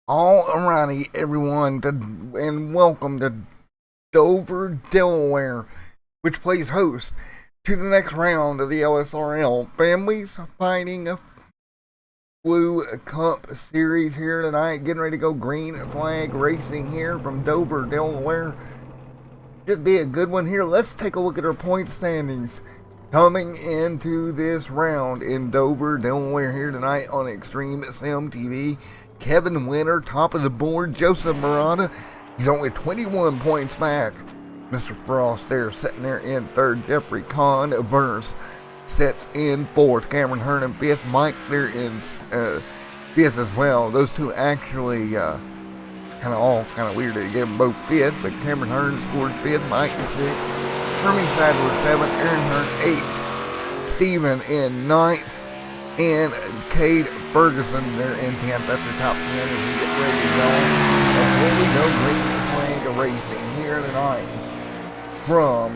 Alrighty, everyone, and welcome to Dover, Delaware, which plays host to the next round of the LSRL Families Fighting a Flu Cup Series here tonight. Getting ready to go green flag racing here from Dover, Delaware. Should be a good one here. Let's take a look at our point standings coming into this round in Dover, Delaware here tonight on Extreme Sim TV. Kevin Winter, top of the board. Joseph Murata, he's only 21 points back. Mr. Frost there, sitting there in third. Jeffrey Converse sits in fourth. Cameron Hearn in fifth. Mike there in fifth as well. Those two actually kind of weird to give them both fifth, but Cameron Hearn scored fifth. Mike in sixth. Hermie Sadler seventh. Aaron Hearn eighth. Steven in ninth. And Cade Ferguson there in 10th. That's the top 10 as we get ready to go. And here we go, green flag racing here tonight from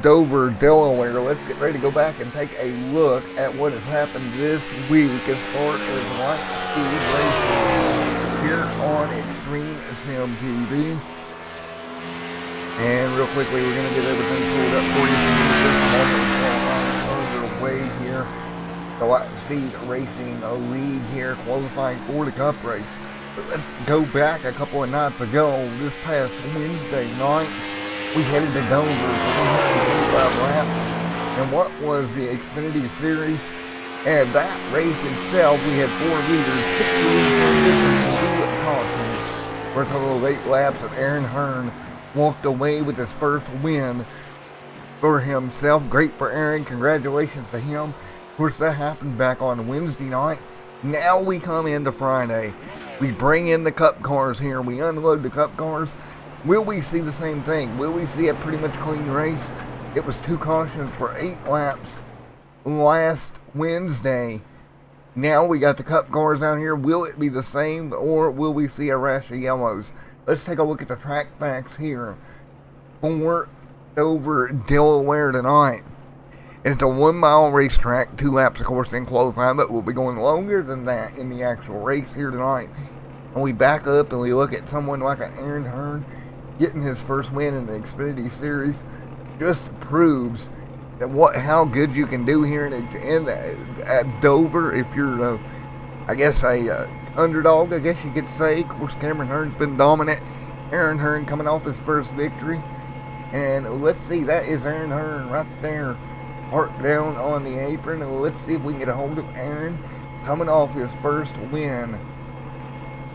Dover, Delaware. Let's get ready to go back and take a look at what has happened this week as far as light speed racing here on Extreme Sim TV. And real quickly, we're going to get everything pulled up for you. Way here, the Light Speed Racing League here, qualifying for the Cup race. But let's go back a couple of nights ago. This past Wednesday night, we headed to Dover for 125 laps. And what was the Xfinity Series? And that race itself, we had 4 leaders, 6 cautions for a total of 8 laps, and Aaron Hearn walked away with his first win for himself. Great for Aaron. Congratulations to him. Of course, that happened back on Wednesday night. Now we come into Friday. We bring in the Cup cars here. We unload the Cup cars. Will we see the same thing? Will we see a pretty much clean race? It was 2 cautions for 8 laps last Wednesday. Now we got the Cup cars out here. Will it be the same, or will we see a rash of yellows? Let's take a look at the track facts here for Over Delaware tonight. And it's a 1-mile racetrack, 2 laps of course in qualifying, but we'll be going longer than that in the actual race here tonight. And we back up and we look at someone like an Aaron Hearn getting his first win in the Xfinity Series. Just proves that how good you can do here at Dover if you're a underdog, I guess you could say. Of course, Cameron Hearn's been dominant. Aaron Hearn coming off his first victory. And let's see, that is Aaron Hearn right there, parked down on the apron. And let's see if we can get a hold of Aaron coming off his first win.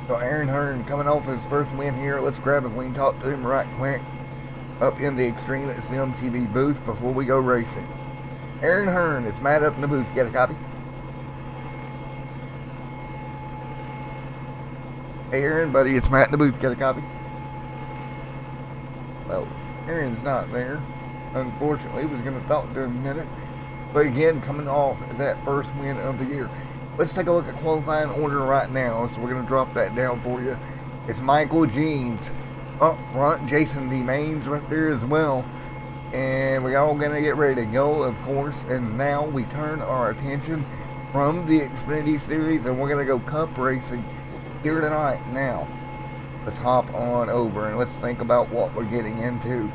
So Aaron Hearn coming off his first win here. Let's grab him. We can talk to him right quick up in the Extreme Sim TV booth before we go racing. Aaron Hearn, it's Matt up in the booth. Get a copy? Hey Aaron, buddy, it's Matt in the booth. Get a copy? Well, Aaron's not there. Unfortunately, was going to talk to him a minute. But again, coming off that first win of the year. Let's take a look at qualifying order right now. So we're going to drop that down for you. It's Michael Jeans up front. Jason D. Maines right there as well. And we're all going to get ready to go, of course. And now we turn our attention from the Xfinity Series. And we're going to go Cup racing here tonight. Now, let's hop on over and let's think about what we're getting into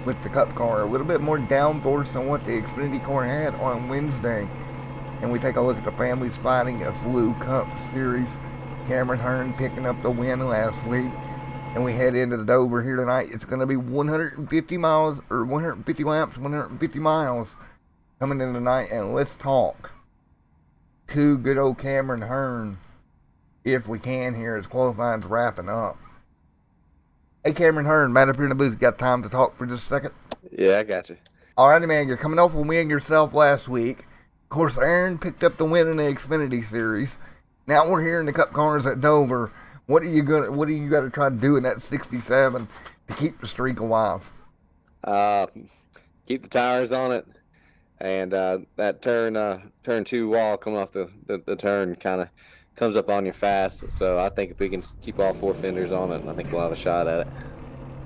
with the Cup car. A little bit more downforce than what the Xfinity car had on Wednesday. And we take a look at the Families Fighting a Flu Cup Series. Cameron Hearn picking up the win last week. And we head into the Dover here tonight. It's going to be 150 miles, or 150 laps, 150 miles coming in tonight. And let's talk to good old Cameron Hearn, if we can here, as qualifying's wrapping up. Hey, Cameron Hearn, Matt up here in the booth. Got time to talk for just a second? Yeah, I got you. Alrighty, man. You're coming off a win yourself last week. Of course, Aaron picked up the win in the Xfinity Series. Now we're here in the Cup cars at Dover. What are you got to try to do in that 67 to keep the streak alive? Keep the tires on it, and that turn 2 wall coming off the turn kind of comes up on you fast. So I think if we can keep all 4 fenders on it, I think we'll have a shot at it.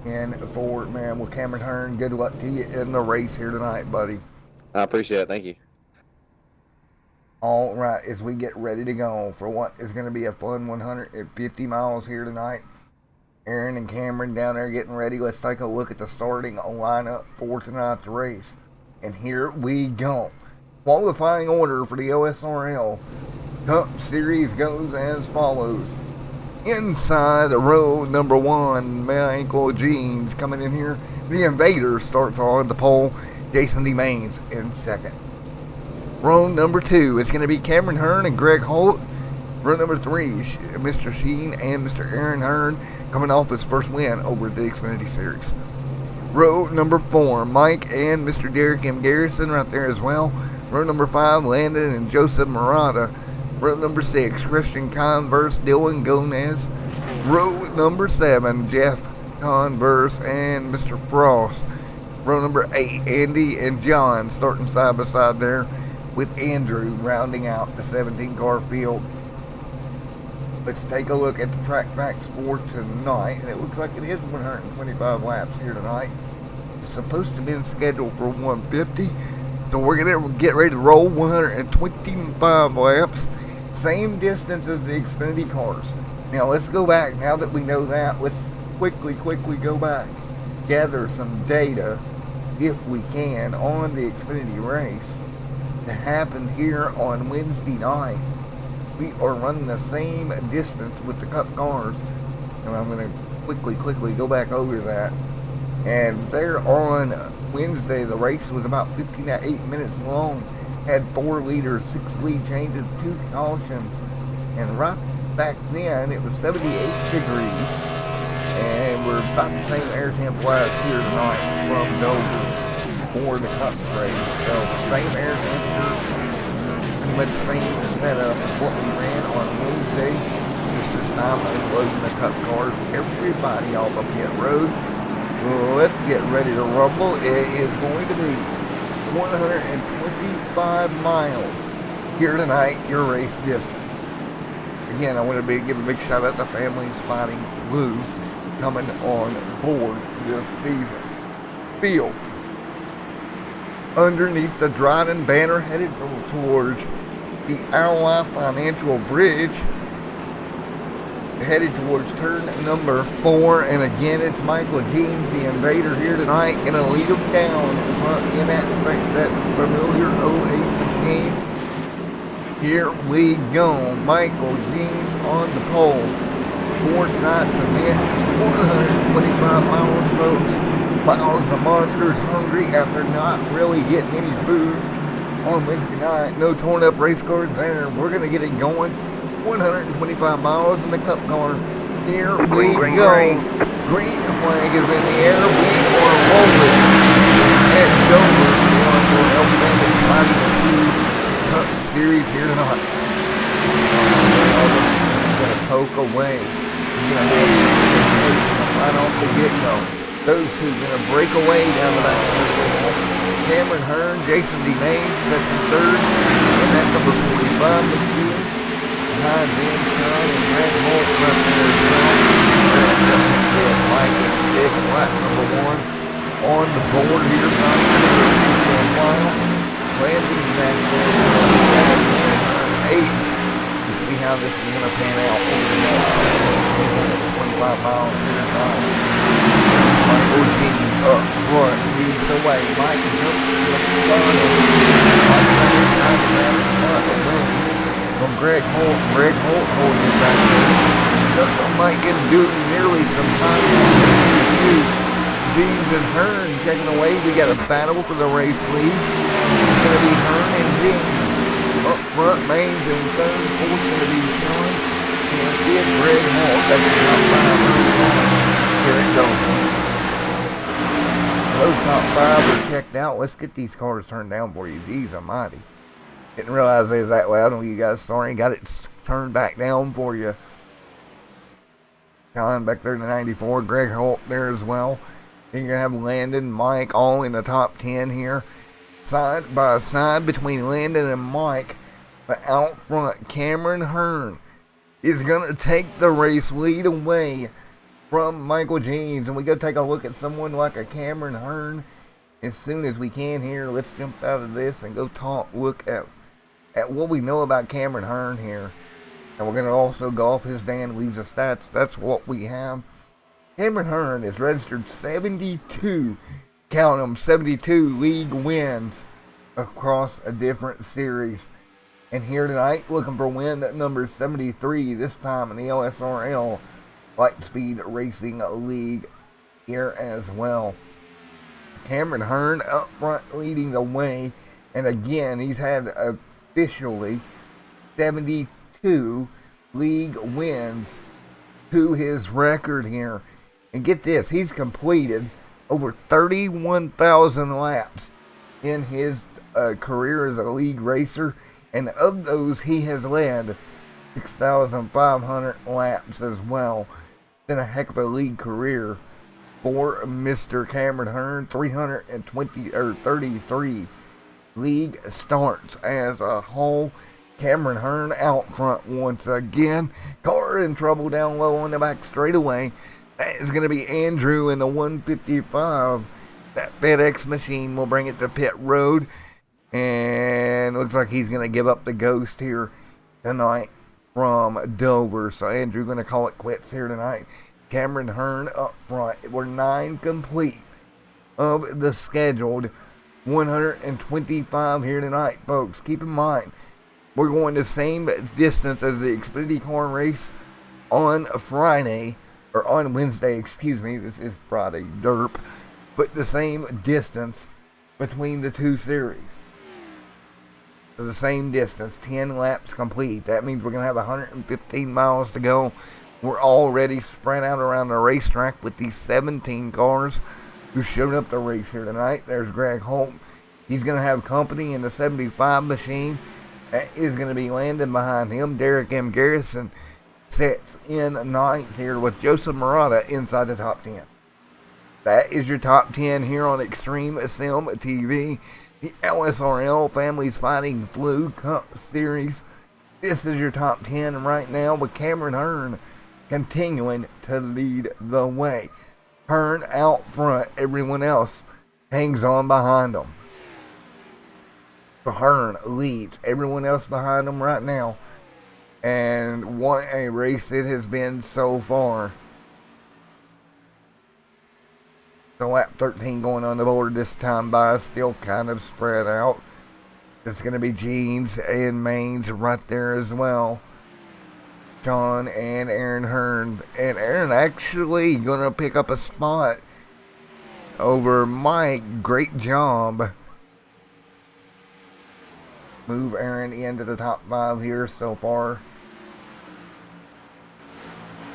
And forward, man, with Cameron Hearn, good luck to you in the race here tonight, buddy. I appreciate it. Thank you. All right, as we get ready to go for what is going to be a fun 150 miles here tonight. Aaron and Cameron down there getting ready. Let's take a look at the starting lineup for tonight's race. And here we go. Qualifying order for the LSRL Cup Series goes as follows. Inside row number 1, Michael Jeans coming in here. The Invader starts on the pole. Jason D. Maines in second. Row number 2 is going to be Cameron Hearn and Greg Holt. Row number 3, Mr. Sheen and Mr. Aaron Hearn coming off his first win over the Xfinity Series. Row number 4, Mike and Mr. Derek M. Garrison right there as well. Row number 5, Landon and Joseph Murata. Row number 6, Christian Converse, Dylan Gomez. Row number 7, Jeff Converse and Mr. Frost. Row number 8, Andy and John starting side by side there, with Andrew rounding out the 17-car field. Let's take a look at the track facts for tonight, and it looks like it is 125 laps here tonight. It's supposed to have been scheduled for 150, so we're going to get ready to roll 125 laps, same distance as the Xfinity cars. Now let's go back, now that we know that, let's quickly go back, gather some data, if we can, on the Xfinity race that happened here on Wednesday night. We are running the same distance with the Cup cars, and I'm going to quickly go back over that. And there on Wednesday, the race was about 58 minutes long, had 4 leaders, 6 lead changes, 2 cautions, and right back then it was 78 degrees, and we're about the same air temp wise here tonight from Dover for the Cup race. So same air temperature, pretty much same setup as what we ran on Wednesday. Just this time unloading the Cup cars, everybody off of pit road. Well, let's get ready to rumble. It is going to be 125 miles here tonight, your race distance. Again, I want to give a big shout out to Families Fighting Flu coming on board this season. Field underneath the Dryden banner headed towards the Ally Financial Bridge, headed towards turn number 4, and again it's Michael Jeans, the Invader, here tonight, gonna lead them down in front in that familiar 08 machine. Here we go. Michael Jeans on the pole for tonight's event. It's 125 miles, folks. Miles the Monster's hungry after not really getting any food on Wednesday night. No torn up race cars there. We're going to get it going. 125 miles in the Cup car. Here we go. Green flag is in the air. We are rolling at Dover. The LSRL Family Fighting Cup Series here tonight. Going to poke away. He's going to have right off the get-go. Those two going to break away down the back. Cameron Hearn, Jason D. Maines, that's the third. And that number 45 machine. Behind them, Sean and Greg Holt right there as well. Mike and Dick, lap number 1 on the board here. Landon back there. 8. You see how this is going to pan out over the next 25 miles here tonight. Michael Jeans up front leads the way. Mike jumps to the front. Mike trying to grab his front away from Greg Holt. Greg Holt holding it back there. Mike can do nearly some time. Jeans and Hearn checking away. We got a battle for the race lead. It's going to be Hearn and Jeans. Up front, Maines in third. Fourth going to be Sean. And fifth, Greg Holt. That's the top 5. Here it goes. Those top 5 are checked out. Let's get these cars turned down for you. Jeez almighty. Didn't realize they was that loud on you guys. Sorry. Got it turned back down for you. Colin back there in the 94. Greg Holt there as well. Then you're going to have Landon, Mike all in the top 10 here. Side by side between Landon and Mike. But out front, Cameron Hearn is going to take the race lead away from Michael Jeans, and we go take a look at someone like a Cameron Hearn as soon as we can here. Let's jump out of this and go look at at what we know about Cameron Hearn here, and we're going to also go off his Dan Weezer stats. That's what we have. Cameron Hearn has registered 72, count them, 72 league wins across a different series. And here tonight, looking for win number 73, this time in the LSRL Light Speed Racing League here as well. Cameron Hearn up front leading the way, and again, he's had officially 72 league wins to his record here. And get this, he's completed over 31,000 laps in his career as a league racer, and of those he has led 6,500 laps as well. Been a heck of a league career for Mr. Cameron Hearn. 33 league starts as a whole. Cameron Hearn out front once again. Car in trouble down low on the back straightaway. That is going to be Andrew in the 155. That FedEx machine will bring it to pit road. And looks like he's going to give up the ghost here tonight from Dover. So Andrew going to call it quits here tonight. Cameron Hearn up front. We're 9 complete of the scheduled 125 here tonight, folks. Keep in mind, we're going the same distance as the Xfinity car race on Friday, or on Wednesday, excuse me. This is Friday, derp. But the same distance between the two series. So the same distance, 10 laps complete. That means we're going to have 115 miles to go. We're already spread out around the racetrack with these 17 cars who showed up to race here tonight. There's Greg Holt. He's going to have company in the 75 machine. That is going to be landing behind him. Derek M. Garrison sits in ninth here with Joseph Murata inside the top 10. That is your top 10 here on Extreme Sim TV. The LSRL Families Fighting Flu Cup Series. This is your top 10 right now with Cameron Hearn continuing to lead the way. Hearn out front. Everyone else hangs on behind him. So Hearn leads everyone else behind him right now. And what a race it has been so far. So lap 13 going on the board this time by, still kind of spread out. It's going to be Jeans and Mains right there as well. Sean and Aaron Hearn. And Aaron actually going to pick up a spot over Mike. Great job. Move Aaron into the top 5 here so far.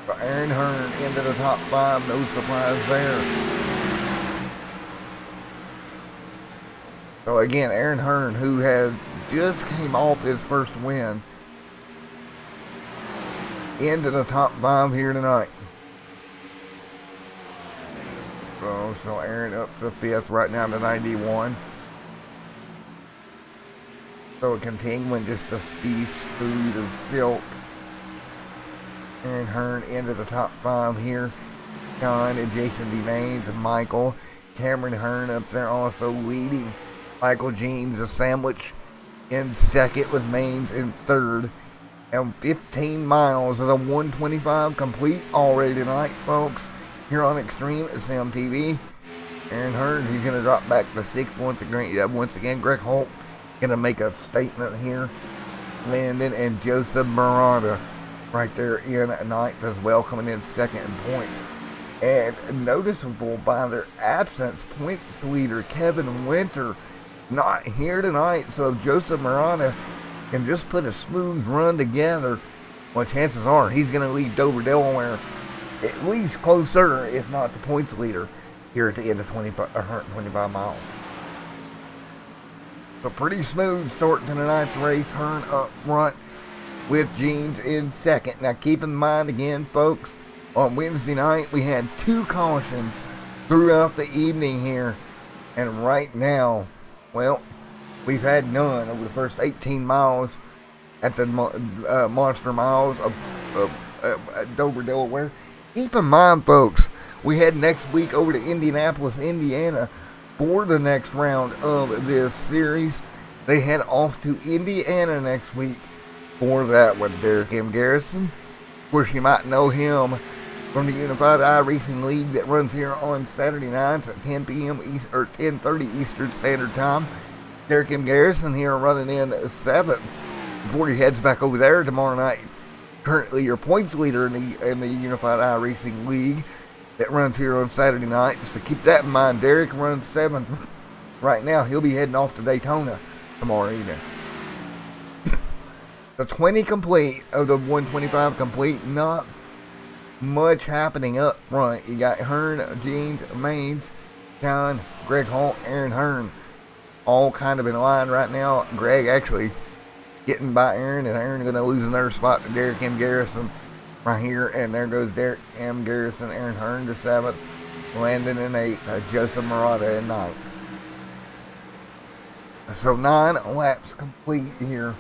So Aaron Hearn into the top 5. No surprise there. So again, Aaron Hearn, who had just came off his first win, into the top 5 here tonight. So Aaron up to 5th right now to 91. So continuing just a speed of silk. Aaron Hearn into the top 5 here. John and Jason D. Mains and Michael. Cameron Hearn up there also leading. Michael Jeans a sandwich in second with Mains in third. And 15 miles of the 125 complete already tonight, folks. Here on Extreme Sim TV. Aaron Hearn, he's going to drop back to 6th once again. Greg Holt going to make a statement here. Landon and Joseph Murata right there in 9th as well, coming in 2nd in points. And noticeable by their absence, points leader Kevin Winter not here tonight. So if Joseph Murata can just put a smooth run together, well, chances are he's going to lead Dover, Delaware at least closer, if not the points leader, here at the end of 125 miles. So pretty smooth start to tonight's race. Hearn up front with Jeans in second. Now keep in mind again, folks, on Wednesday night we had 2 cautions throughout the evening here. And right now, well, we've had none over the first 18 miles at the Monster Miles of Dover, Delaware. Keep in mind, folks, we head next week over to Indianapolis, Indiana for the next round of this series. They head off to Indiana next week for that one. Derek M. Garrison, of course, you might know him from the Unified iRacing League that runs here on Saturday nights at 10 p.m. East, or 10:30 Eastern Standard Time. Derek M. Garrison here running in 7th before he heads back over there tomorrow night. Currently your points leader in the Unified iRacing League that runs here on Saturday night. So keep that in mind. Derek runs 7th right now. He'll be heading off to Daytona tomorrow evening. The 20 complete of the 125 complete. Not much happening up front. You got Hearn, Jeans, Maines, John, Greg Holt, Aaron Hearn, all kind of in line right now. Greg actually getting by Aaron, and Aaron going to lose another spot to Derek M. Garrison right here. And there goes Derek M. Garrison, Aaron Hearn to 7th, Landon in 8th, Joseph Murata in 9th. So 9 laps complete here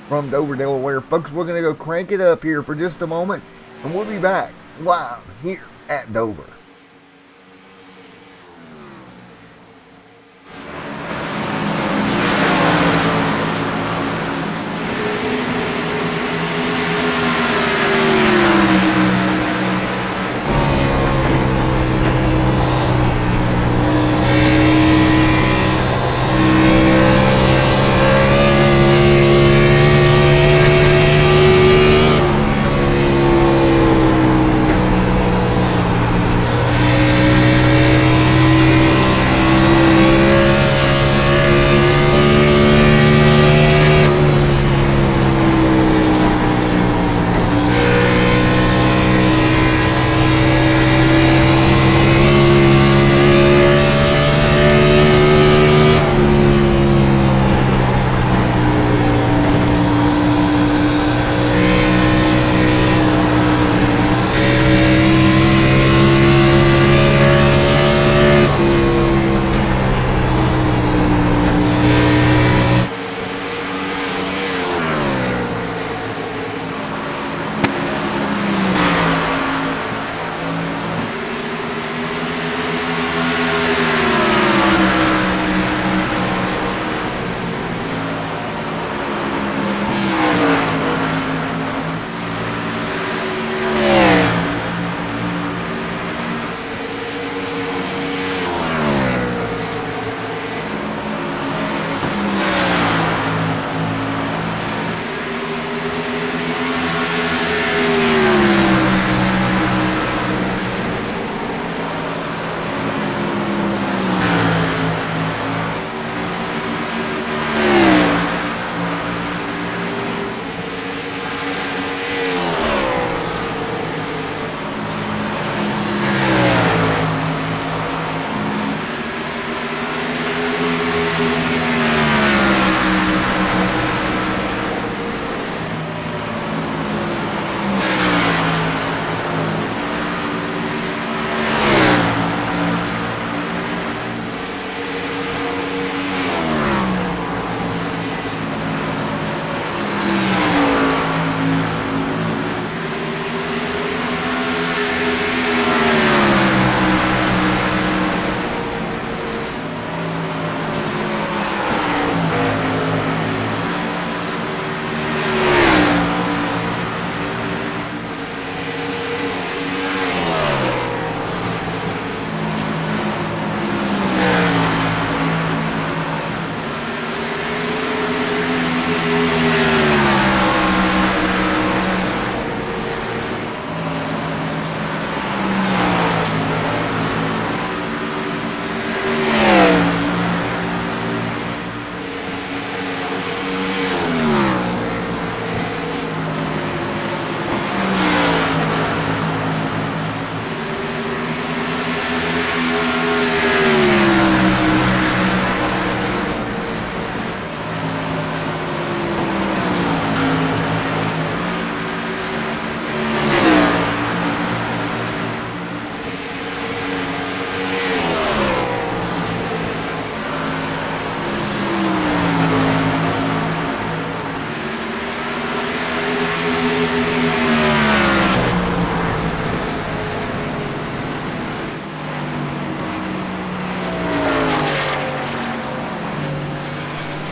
from Dover, Delaware. Folks, we're going to go crank it up here for just a moment, and we'll be back live here at Dover.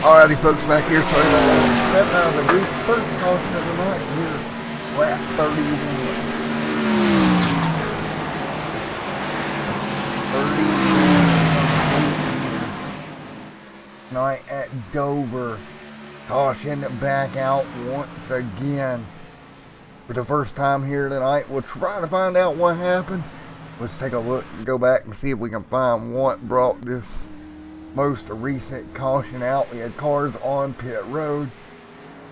Alrighty, folks, back here. So, stepping out of the brief first caution of the night here, lap 31. 31 night at Dover. Caution back out once again. For the first time here tonight, we'll try to find out what happened. Let's take a look and go back and see if we can find what brought this most recent caution out. We had cars on pit road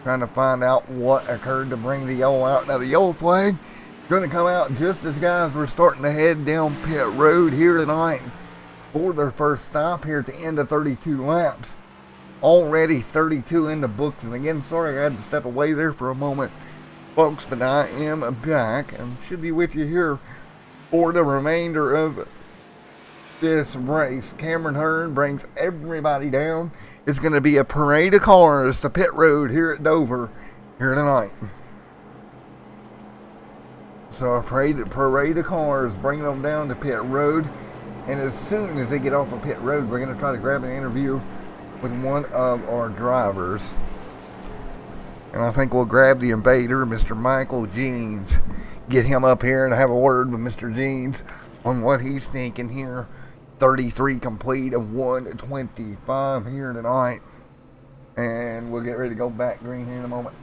trying to find out what occurred to bring the yellow out. Now the yellow flag going to come out just as guys were starting to head down pit road here tonight for their first stop here at the end of 32 laps. Already 32 in the books, and again, sorry I had to step away there for a moment, folks, but I am back and should be with you here for the remainder of this race. Cameron Hearn brings everybody down. It's going to be a parade of cars to pit road here at Dover here tonight. So a parade of cars bringing them down to pit road, and as soon as they get off of pit road, we're going to try to grab an interview with one of our drivers. And I think we'll grab the invader, Mr. Michael Jeans, get him up here and have a word with Mr. Jeans on what he's thinking here. 33 complete of 125 here tonight. And we'll get ready to go back green here in a moment.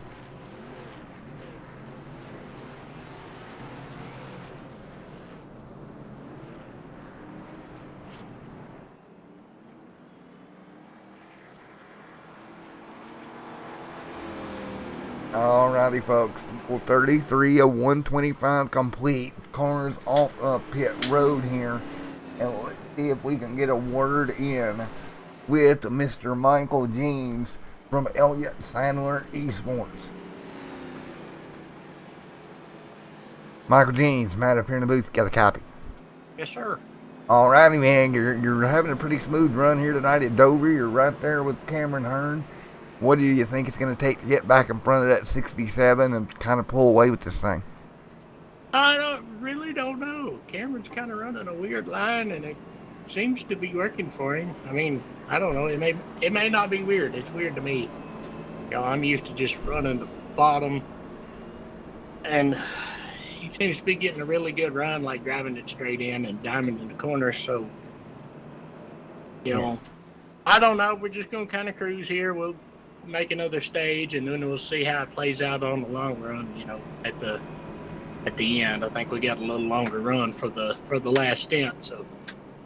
Alrighty, folks. Well, 33 of 125 complete. Cars off of pit road here. And let's see if we can get a word in with Mr. Michael Jeans from Elliott Sandler Esports. Michael Jeans, Matt up here in the booth, got a copy. Yes, sir. Alrighty, man. You're having a pretty smooth run here tonight at Dover. You're right there with Cameron Hearn. What do you think it's going to take to get back in front of that 67 and kind of pull away with this thing? I really don't know. Cameron's kind of running a weird line, and it seems to be working for him. I mean, I don't know. It may not be weird. It's weird to me. You know, I'm used to just running the bottom, and he seems to be getting a really good run, like driving it straight in and diamond in the corner. So, you know, I don't know. We're just going to kind of cruise here. We'll make another stage, and then we'll see how it plays out on the long run. You know, at the end, I think we got a little longer run for the last stint, so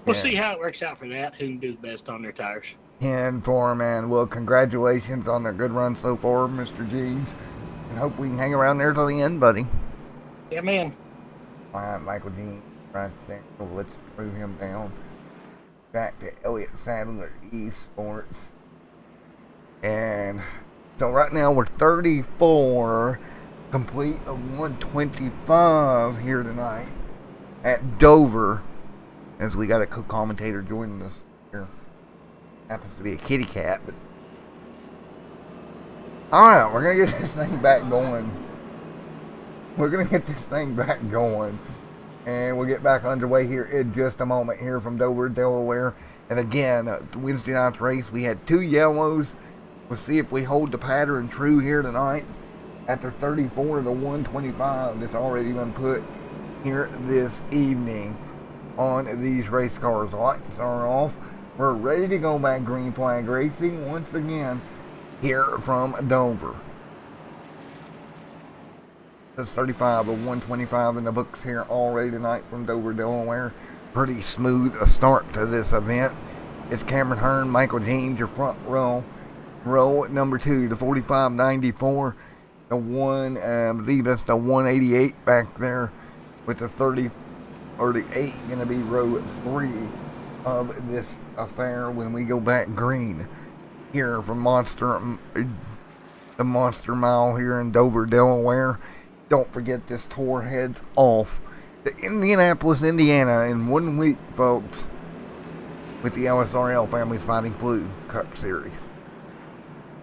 we'll see how it works out for that. Who can do best on their tires? 10-4, man. Well, congratulations on the good run so far, Mr. Jeans, and hope we can hang around there till the end, buddy. Yeah, man. All right, Michael Jeans, right there. So let's move him down. Back to Elliott Sandler Esports. And so right now we're 34 complete of 125 here tonight at Dover, as we got a co-commentator joining us here. Happens to be a kitty cat, but alright, we're gonna get this thing back going. And we'll get back underway here in just a moment here from Dover, Delaware. And again, Wednesday night's race, we had 2 yellows. We'll see if we hold the pattern true here tonight after 34 to 125 that's already been put here this evening on these race cars. Lights are off. We're ready to go back green flag racing once again here from Dover. That's 35 of 125 in the books here already tonight from Dover, Delaware. Pretty smooth a start to this event. It's Cameron Hearn, Michael Jeans, your front row. Row number 2, the 4594, the one, I believe that's the 188 back there, with the 30 or the 8 going to be row 3 of this affair when we go back green here from the Monster Mile here in Dover, Delaware. Don't forget this tour heads off to Indianapolis, Indiana in 1 week, folks, with the LSRL Families Fighting Flu Cup Series.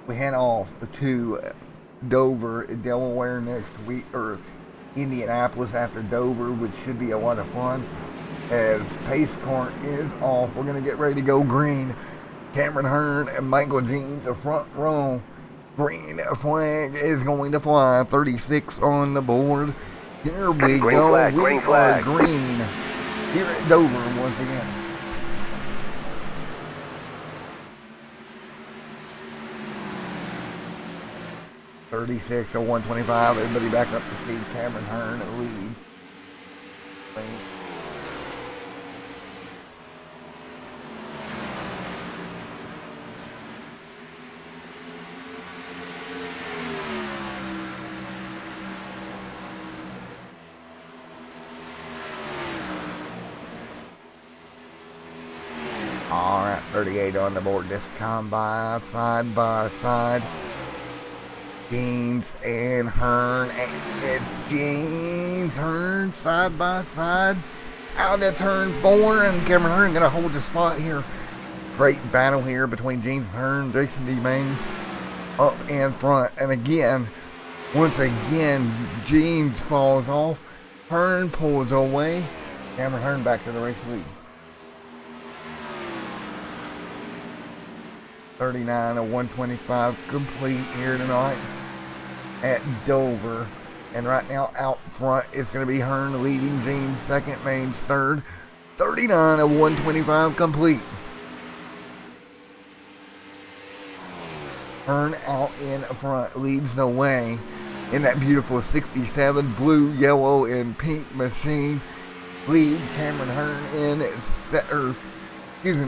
We head off to Dover, Delaware next week, or Indianapolis after Dover, which should be a lot of fun. As pace car is off, we're going to get ready to go green. Cameron Hearn and Michael Jeans, the front row. Green flag is going to fly. 36 on the board. Here we Green go. flag, We green are flag. green here at Dover once again. .36 to 125. Everybody back up to speed. Cameron Hearn lead. All right, 38 on the board this time side by side. Jeans and Hearn, and it's Jeans, Hearn, side by side. Out of turn 4, and Cameron Hearn gonna hold the spot here. Great battle here between Jeans and Hearn. Jason D. Mains up in front, and again, once again, Jeans falls off. Hearn pulls away. Cameron Hearn back to the race lead. 39 to 125 complete here tonight at Dover. And right now out front it's going to be Hearn leading, Jeans second, Mains third. 39 to 125 complete. Hearn out in front leads the way in that beautiful 67 blue, yellow, and pink machine. Leads Cameron Hearn in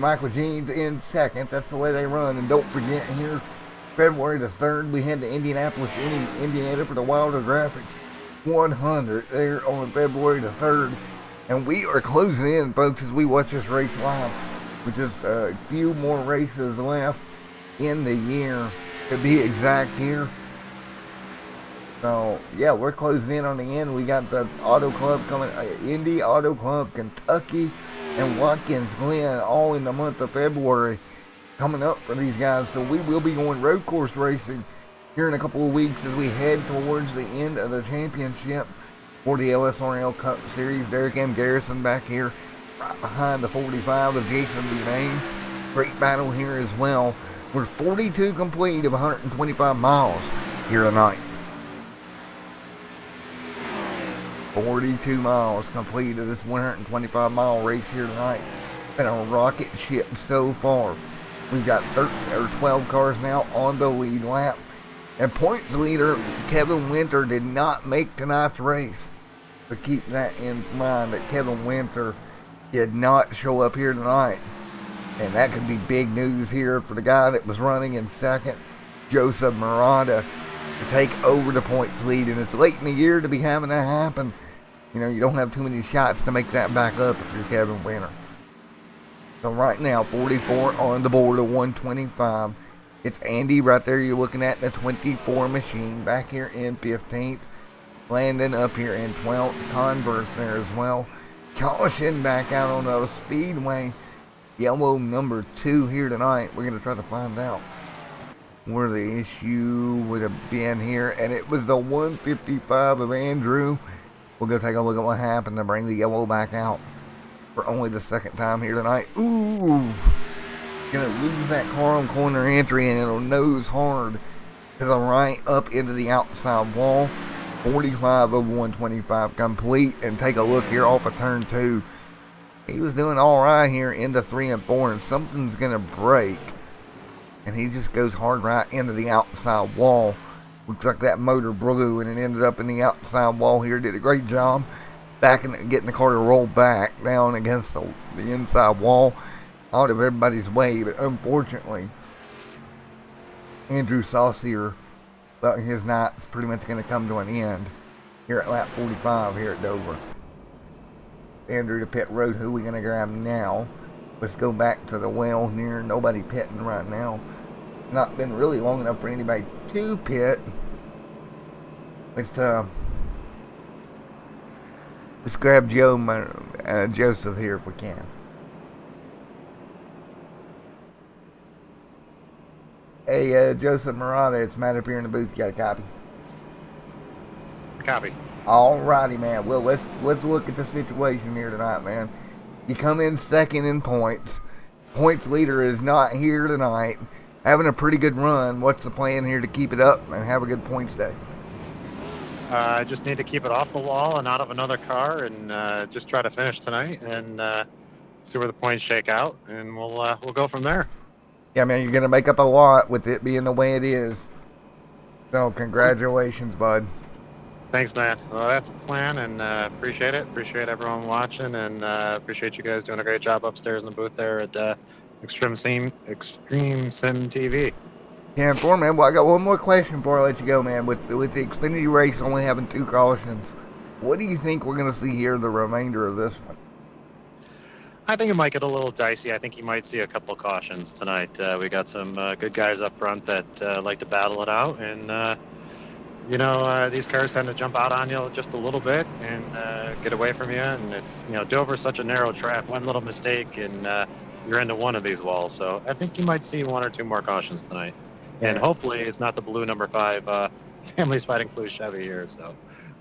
Michael Jeans in second. That's the way they run. And don't forget, here, February the 3rd, we head to Indianapolis, Indiana for the Wilder Graphics 100 there on February the 3rd. And we are closing in, folks, as we watch this race live. With just a few more races left in the year, to be exact here. So, yeah, we're closing in on the end. We got the Auto Club coming, Indy Auto Club, Kentucky, and Watkins Glen, all in the month of February, coming up for these guys. So we will be going road course racing here in a couple of weeks as we head towards the end of the championship for the LSRL Cup Series. Derek M. Garrison back here right behind the 45 of Jason B. Mains. Great battle here as well. We're 42 complete of 125 miles here tonight. 42 miles complete of this 125 mile race here tonight. Been a rocket ship so far. We've got 12 cars now on the lead lap. And points leader Kevin Winter did not make tonight's race. So keep that in mind, that Kevin Winter did not show up here tonight. And that could be big news here for the guy that was running in second, Joseph Murata, to take over the points lead. And it's late in the year to be having that happen. You know, you don't have too many shots to make that back up if you're Kevin Winter. So right now, 44 on the board of 125. It's Andy right there you're looking at, the 24 machine. Back here in 15th. Landon up here in 12th. Converse there as well. Caution back out on the speedway. Yellow number 2 here tonight. We're going to try to find out where the issue would have been here. And it was the 155 of Andrew. We'll go take a look at what happened to bring the yellow back out for only the second time here tonight. Ooh! Gonna lose that car on corner entry, and it'll nose hard to the right up into the outside wall. 45 of 125 complete. And take a look here off of turn 2. He was doing all right here into 3 and 4, and something's gonna break. And he just goes hard right into the outside wall. Looks like that motor blew, and it ended up in the outside wall here. Did a great job backing and getting the car to roll back down against the inside wall out of everybody's way. But unfortunately, Andrew Saucier, well, his night's pretty much going to come to an end here at lap 45 here at Dover. Andrew to pit road. Who are we going to grab now? Let's go back to the well here. Nobody pitting right now. Not been really long enough for anybody to pit. Let's grab Joseph here if we can. Hey, Joseph Murata, it's Matt up here in the booth. You got a copy? Copy. Alrighty, man. Well, let's look at the situation here tonight, man. You come in second in points. Points leader is not here tonight. Having a pretty good run. What's the plan here to keep it up and have a good points day? I just need to keep it off the wall and out of another car, and just try to finish tonight and see where the points shake out, and we'll go from there. Yeah, man, you're gonna make up a lot with it being the way it is. So congratulations, bud. Thanks, man. Well, that's a plan, and appreciate it. Appreciate everyone watching, and appreciate you guys doing a great job upstairs in the booth there at Extreme Sim TV. Yeah, and man, well, I got one more question before I let you go, man. With the Xfinity race only having 2 cautions, what do you think we're gonna see here the remainder of this one? I think it might get a little dicey. I think you might see a couple of cautions tonight. We got some good guys up front that like to battle it out, and these cars tend to jump out on you just a little bit and get away from you. And it's, Dover's such a narrow track. One little mistake and you're into one of these walls. So I think you might see 1 or 2 more cautions tonight. And hopefully it's not the blue number 5 Families Fighting Blue Chevy here. So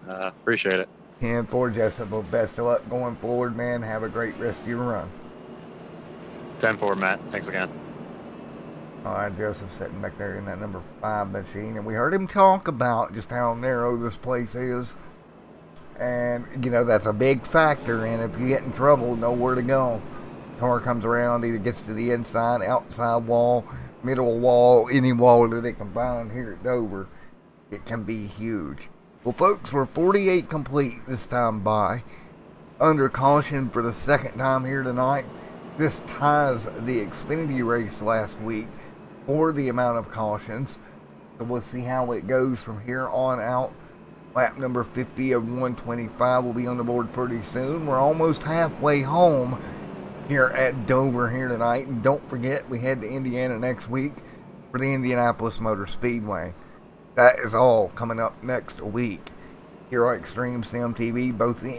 appreciate it. 10-4, Jessup. Well, best of luck going forward, man. Have a great rest of your run. 10-4, Matt. Thanks again. All right, Joseph sitting back there in that number 5 machine, and we heard him talk about just how narrow this place is. And, that's a big factor, and if you get in trouble, know where to go. Car comes around, either gets to the inside, outside wall, middle wall, any wall that it can find here at Dover. It can be huge. Well, folks, we're 48 complete this time by. Under caution for the second time here tonight. This ties the Xfinity race last week for the amount of cautions. So we'll see how it goes from here on out. Lap number 50 of 125 will be on the board pretty soon. We're almost halfway home here at Dover here tonight. And don't forget, we head to Indiana next week for the Indianapolis Motor Speedway. That is all coming up next week here on Extreme Sim TV. Both the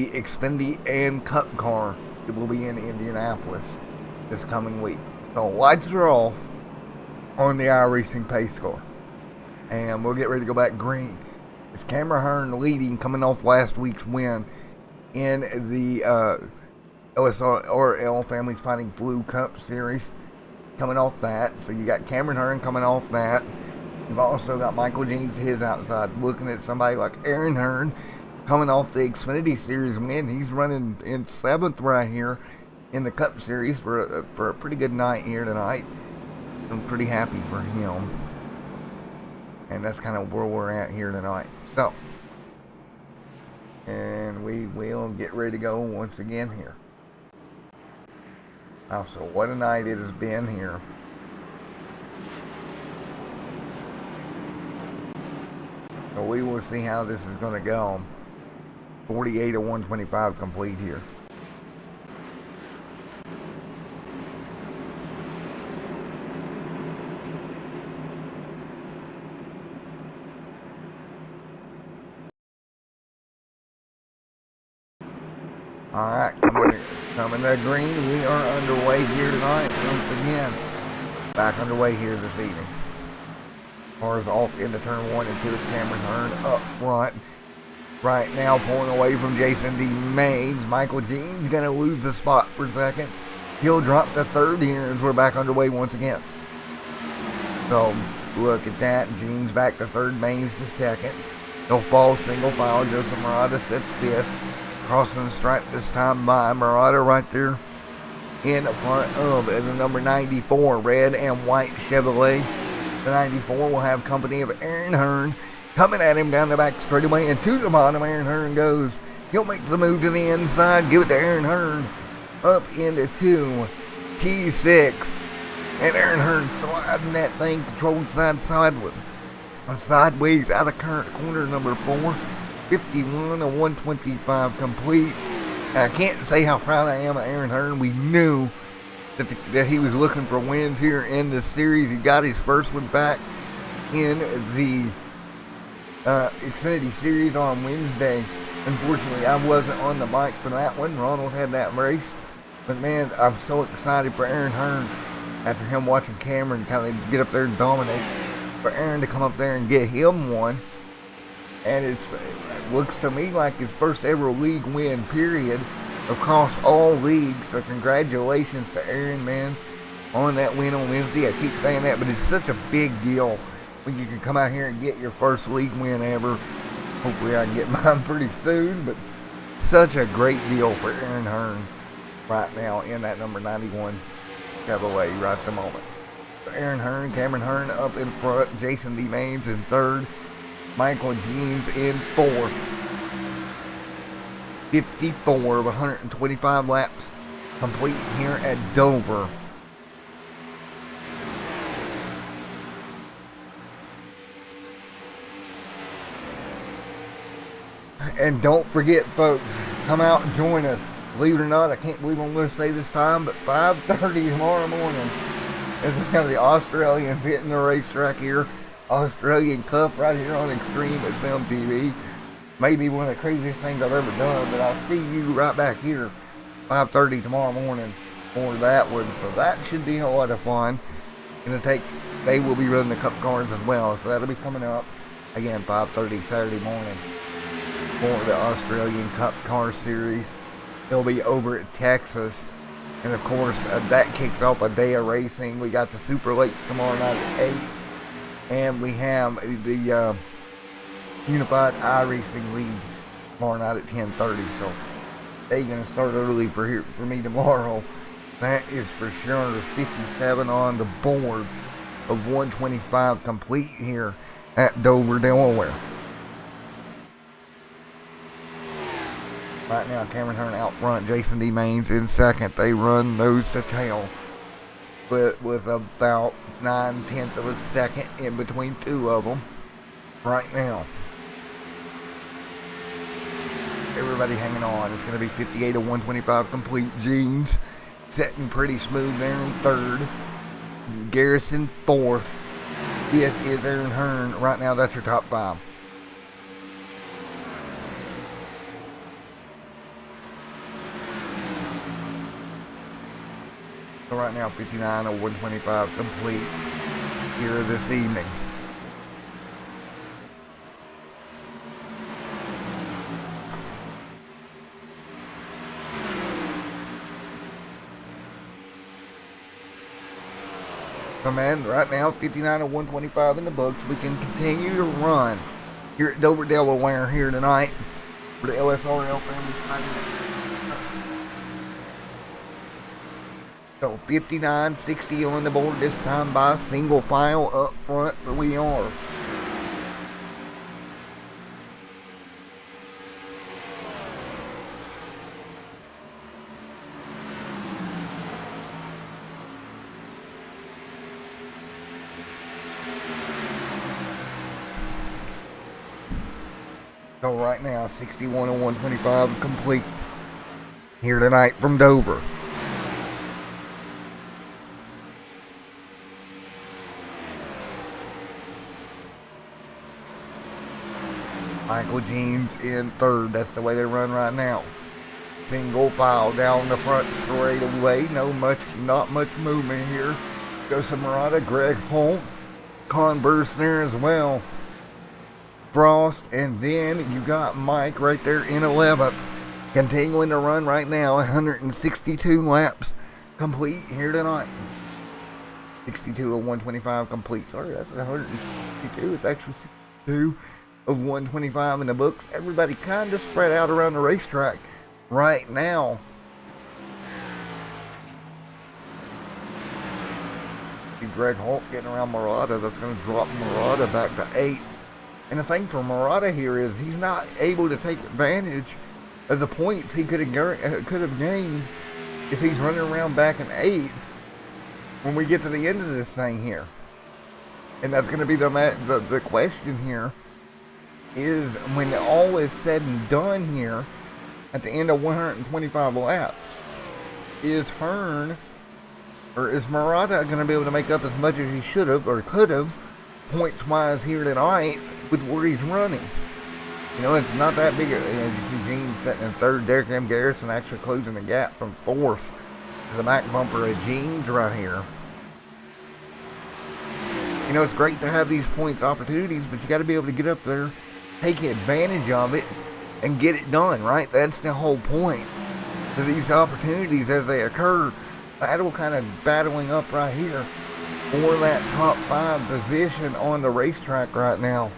Xfinity and Cup car will be in Indianapolis this coming week. So lights are off on the iRacing pace car, and we'll get ready to go back green. It's Cameron Hearn leading, coming off last week's win in the LSRL Families Fighting Blue Cup Series. Coming off that, so you got Cameron Hearn coming off that. You've also got Michael Jeans to his outside, looking at somebody like Aaron Hearn coming off the Xfinity Series win. He's running in 7th right here in the Cup Series for a pretty good night here tonight. I'm pretty happy for him, and that's kind of where we're at here tonight. So, and we will get ready to go once again here. So what a night it has been here. So we will see how this is going to go. 48 of 125 complete here. Alright, coming to green. We are underway here tonight once again. Back underway here this evening. Cars off into turn 1 and 2. It's Cameron Hearn up front. Right now pulling away from Jason D. Maines. Michael Jean's going to lose the spot for a second. He'll drop to 3rd here as we're back underway once again. So look at that. Jean's back to 3rd, Maines to 2nd. He'll fall single file. Joseph Murata sits 5th. Crossing the stripe this time by Murata right there in front of the number 94 red and white Chevrolet. The 94 will have company of Aaron Hearn coming at him down the back straightaway, and to the bottom Aaron Hearn goes. He'll make the move to the inside, give it to Aaron Hearn up into 2 P6, and Aaron Hearn sliding that thing controlled sideways out of current corner number 4. 51 of 125 complete. And I can't say how proud I am of Aaron Hearn. We knew that he was looking for wins here in this series. He got his first one back in the Xfinity Series on Wednesday. Unfortunately, I wasn't on the mic for that one. Ronald had that race. But man, I'm so excited for Aaron Hearn after him watching Cameron kind of get up there and dominate. For Aaron to come up there and get him one. And it looks to me like his first ever league win, period. across all leagues. So congratulations to Aaron, man, on that win on Wednesday. I keep saying that, but it's such a big deal when you can come out here and get your first league win ever. Hopefully I can get mine pretty soon, but such a great deal for Aaron Hearn right now in that number 91 Chevrolet right at the moment. So Aaron Hearn, Cameron Hearn up in front, Jason D. Maines in third, Michael Jeans in fourth. 54 of 125 laps complete here at Dover. And don't forget, folks, come out and join us. Believe it or not, I can't believe I'm going to say this time, but 5:30 tomorrow morning is we have the Australians hitting the racetrack here. Australian Cup right here on Extreme at Sim TV. Maybe one of the craziest things I've ever done, but I'll see you right back here 5:30 tomorrow morning for that one. So that should be a lot of fun. They will be running the Cup cars as well, so that'll be coming up again 5:30 Saturday morning for the Australian Cup Car Series. They'll be over at Texas, and of course that kicks off a day of racing. We got the Super Lakes tomorrow night at 8, and we have the Unified iRacing League tomorrow night at 10:30. So they're gonna start early for me tomorrow. That is for sure. 57 on the board of 125 complete here at Dover, Delaware. Right now, Cameron Hearn out front, Jason D. Maines in second. They run nose to tail, but with about 9/10 of a second in between two of them right now. Everybody hanging on. It's going to be 58 of 125 complete. Jeans sitting pretty smooth there in third. Garrison fourth. This is Aaron Hearn. Right now, that's your top five. So right now, 59 of 125 complete here this evening. So man, right now, 59 of 125 in the books. We can continue to run here at Dover, Delaware here tonight for the LSRL family. So 59-60 on the board this time by single file up front. We are. So right now, 61 of 125 complete here tonight from Dover. Michael Jeans in third. That's the way they run right now. Single file down the front straightaway. Not much movement here. Joseph Murata, Greg Holt, Converse there as well. Frost, and then you got Mike right there in 11th. Continuing to run right now. 162 laps complete here tonight. 62 of 125 complete. Sorry, that's 162. It's actually 62 of 125 in the books. Everybody kind of spread out around the racetrack right now. Greg Holt getting around Murata. That's going to drop Murata back to 8th. And the thing for Murata here is he's not able to take advantage of the points he could have gained if he's running around back in 8th when we get to the end of this thing here. And that's going to be the question here, is when all is said and done here at the end of 125 laps, is Hearn or is Murata going to be able to make up as much as he should have or could have points wise here tonight with where he's running? You know, it's not that big. You see Gene sitting in third, Derek M. Garrison actually closing the gap from fourth to the back bumper of Jeans right here. You know, it's great to have these points opportunities, but you got to be able to get up there, take advantage of it, and get it done, right? That's the whole point. to these opportunities as they occur. Battle kind of battling up right here for that top 5 position on the racetrack right now.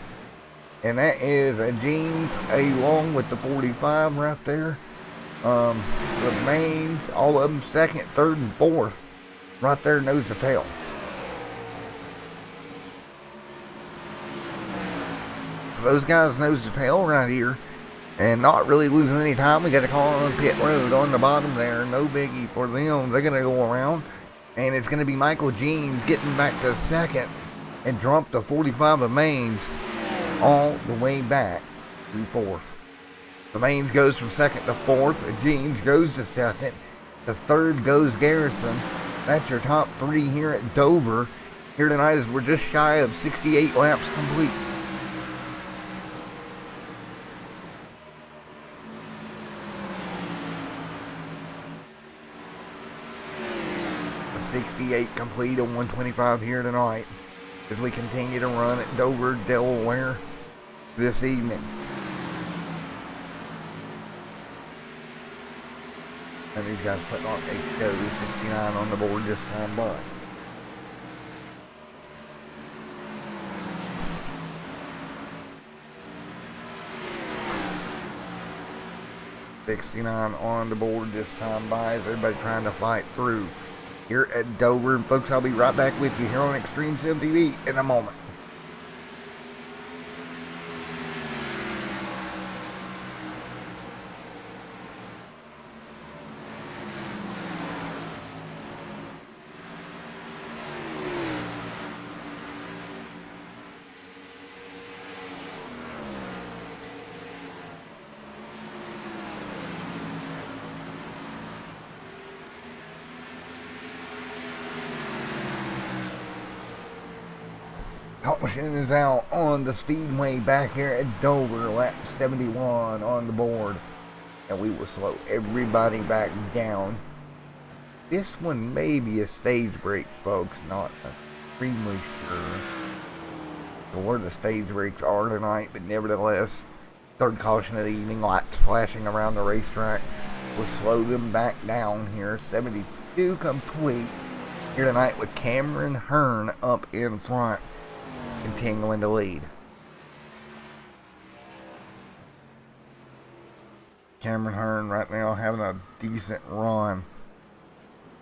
And that is a Jeans along with the 45 right there. Remains all of them second, third, and fourth right there, nose to tail. Those guys nose to tail right here and not really losing any time. We got a car on pit road on the bottom there, no biggie for them. They're gonna go around, and it's gonna be Michael Jeans getting back to second and drop the 45 of Mains all the way back to fourth. The Mains goes from second to fourth. Jeans goes to second. The third goes Garrison. That's your top 3 here at Dover. Here tonight as we're just shy of 68 laps complete. The 68 complete and 125 here tonight as we continue to run at Dover, Delaware this evening. And these guys putting on a show. 69 on the board this time by. $69 on the board this time by as everybody trying to fight through here at Dover. And folks, I'll be right back with you here on Extreme Sim TV in a moment. Caution is out on the speedway back here at Dover, lap 71 on the board. And we will slow everybody back down. This one may be a stage break, folks. Not extremely sure where the stage breaks are tonight, but nevertheless, third caution of the evening, lights flashing around the racetrack. We'll slow them back down here. 72 complete here tonight with Cameron Hearn up in front, continuing to lead. Cameron Hearn right now having a decent run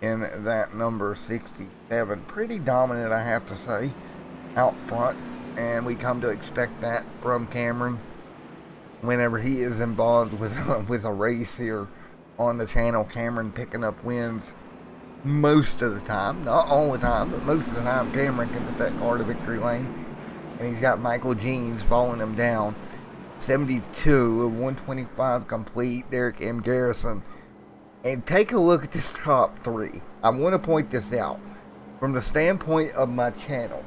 in that number 67. Pretty dominant, I have to say, out front. And we come to expect that from Cameron whenever he is involved with a race here on the channel. Cameron picking up wins most of the time. Not all the time, but most of the time Cameron can put that car to victory lane. And he's got Michael Jeans following him down. 72 of 125 complete. Derek M. Garrison. And take a look at this top 3. I want to point this out. From the standpoint of my channel,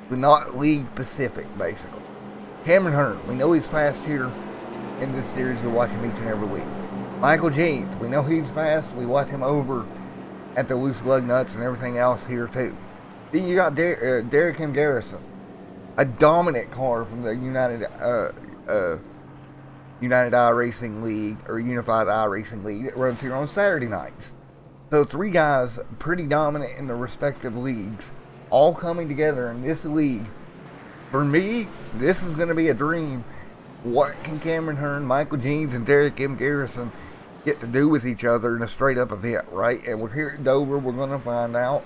but not League Pacific, basically. Cameron Hearn, we know he's fast here in this series. We watch him each and every week. Michael Jeans, we know he's fast. We watch him over at the Loose Lug Nuts and everything else here too. Then you got Derek M. Garrison, a dominant car from the United iRacing League, or Unified iRacing League, that runs here on Saturday nights. So 3 guys pretty dominant in the respective leagues, all coming together in this league. For me, this is going to be a dream. What can Cameron Hearn, Michael Jeans, and Derek M. Garrison get to do with each other in a straight up event, right? And we're here at Dover, we're going to find out.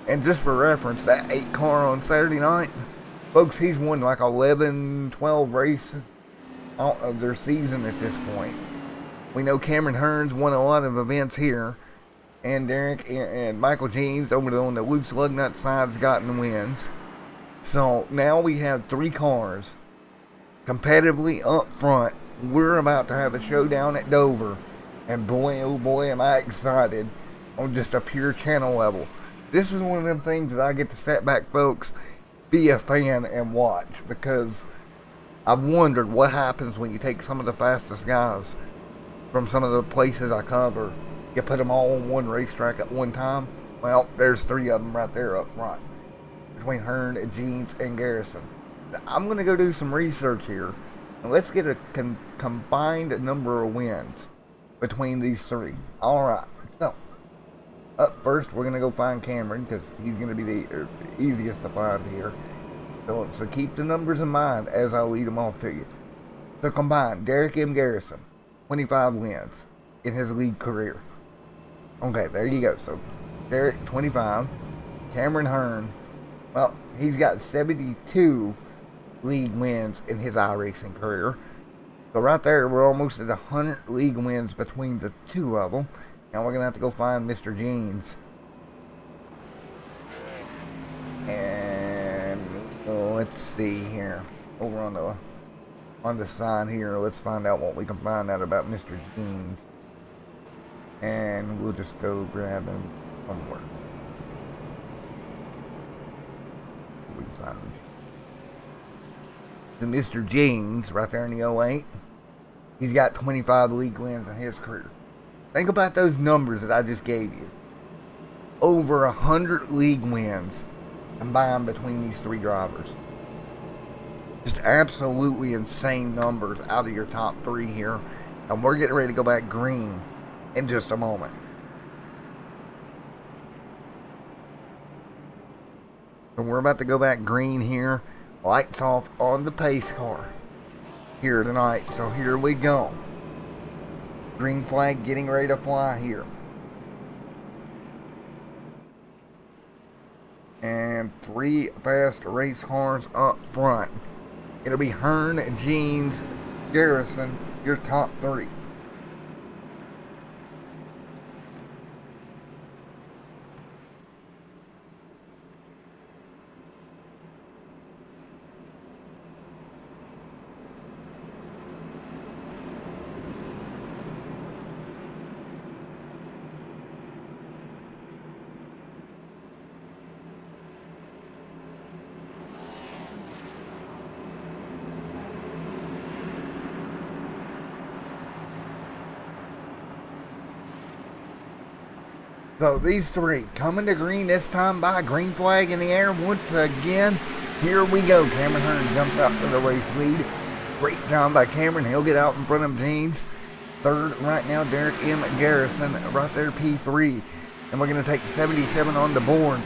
And just for reference, that 8 car on Saturday night, folks, he's won like 11, 12 races out of their season at this point. We know Cameron Hearn's won a lot of events here, and Derek and Michael Jeans over on the Luke's Lug Nut side's gotten wins. So now we have 3 cars competitively up front. We're about to have a showdown at Dover, and boy, oh boy, am I excited on just a pure channel level. This is one of them things that I get to sit back, folks, be a fan and watch, because I've wondered what happens when you take some of the fastest guys from some of the places I cover. You put them all on one racetrack at one time. Well, there's 3 of them right there up front between Hearn, Jeans, and Garrison. I'm going to go do some research here, and let's get a combined number of wins between these three. All right. So, up first, we're going to go find Cameron because he's going to be the easiest to find here. So keep the numbers in mind as I lead them off to you. So combined, Derek M. Garrison, 25 wins in his league career. Okay, there you go. So Derek, 25. Cameron Hearn, well, he's got 72 league wins in his iRacing career. So right there, we're almost at 100 league wins between the two of them. Now we're going to have to go find Mr. Jeans. And let's see here. Over on the sign here, let's find out what we can find out about Mr. Jeans. And we'll just go grab him somewhere. We can find him. The Mr. Jeans, right there in the 08. He's got 25 league wins in his career. Think about those numbers that I just gave you. Over 100 league wins combined between these three drivers. Just absolutely insane numbers out of your top three here. And we're getting ready to go back green in just a moment. So we're about to go back green here. Lights off on the pace car here tonight. So here we go. Green flag getting ready to fly here. And three fast race cars up front. It'll be Hearn, Jeans, Garrison, your top three. So these three coming to green this time by green flag in the air once again. Here we go. Cameron Hearn jumps out to the race lead. Great job by Cameron. He'll get out in front of Jeans. Third right now, Derek M. Garrison right there, P3. And we're going to take 77 on the board.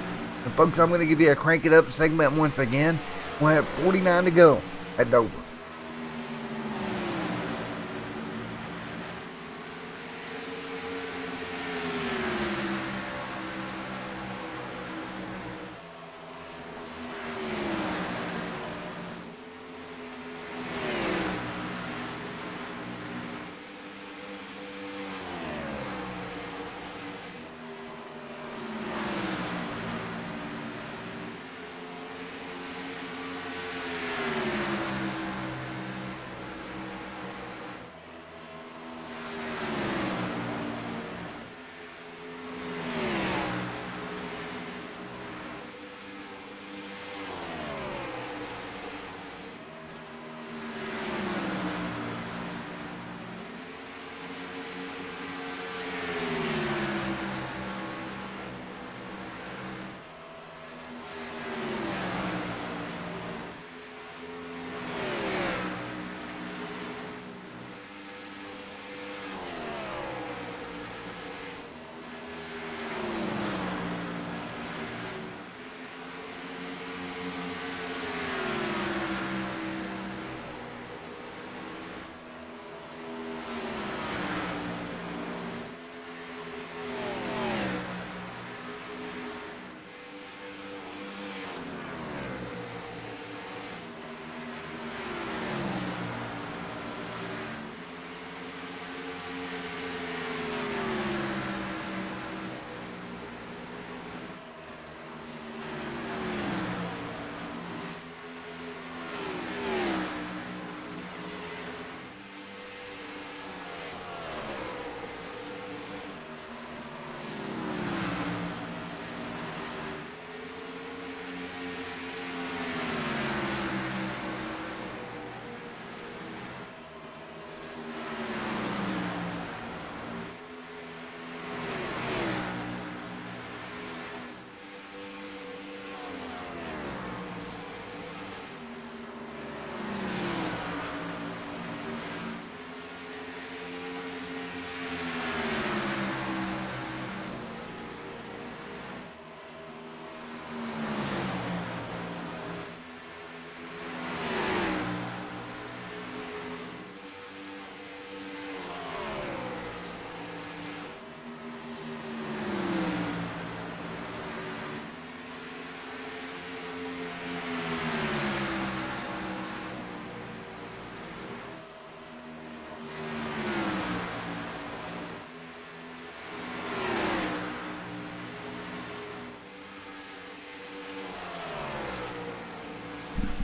And folks, I'm going to give you a crank it up segment once again. We'll have 49 to go at Dover.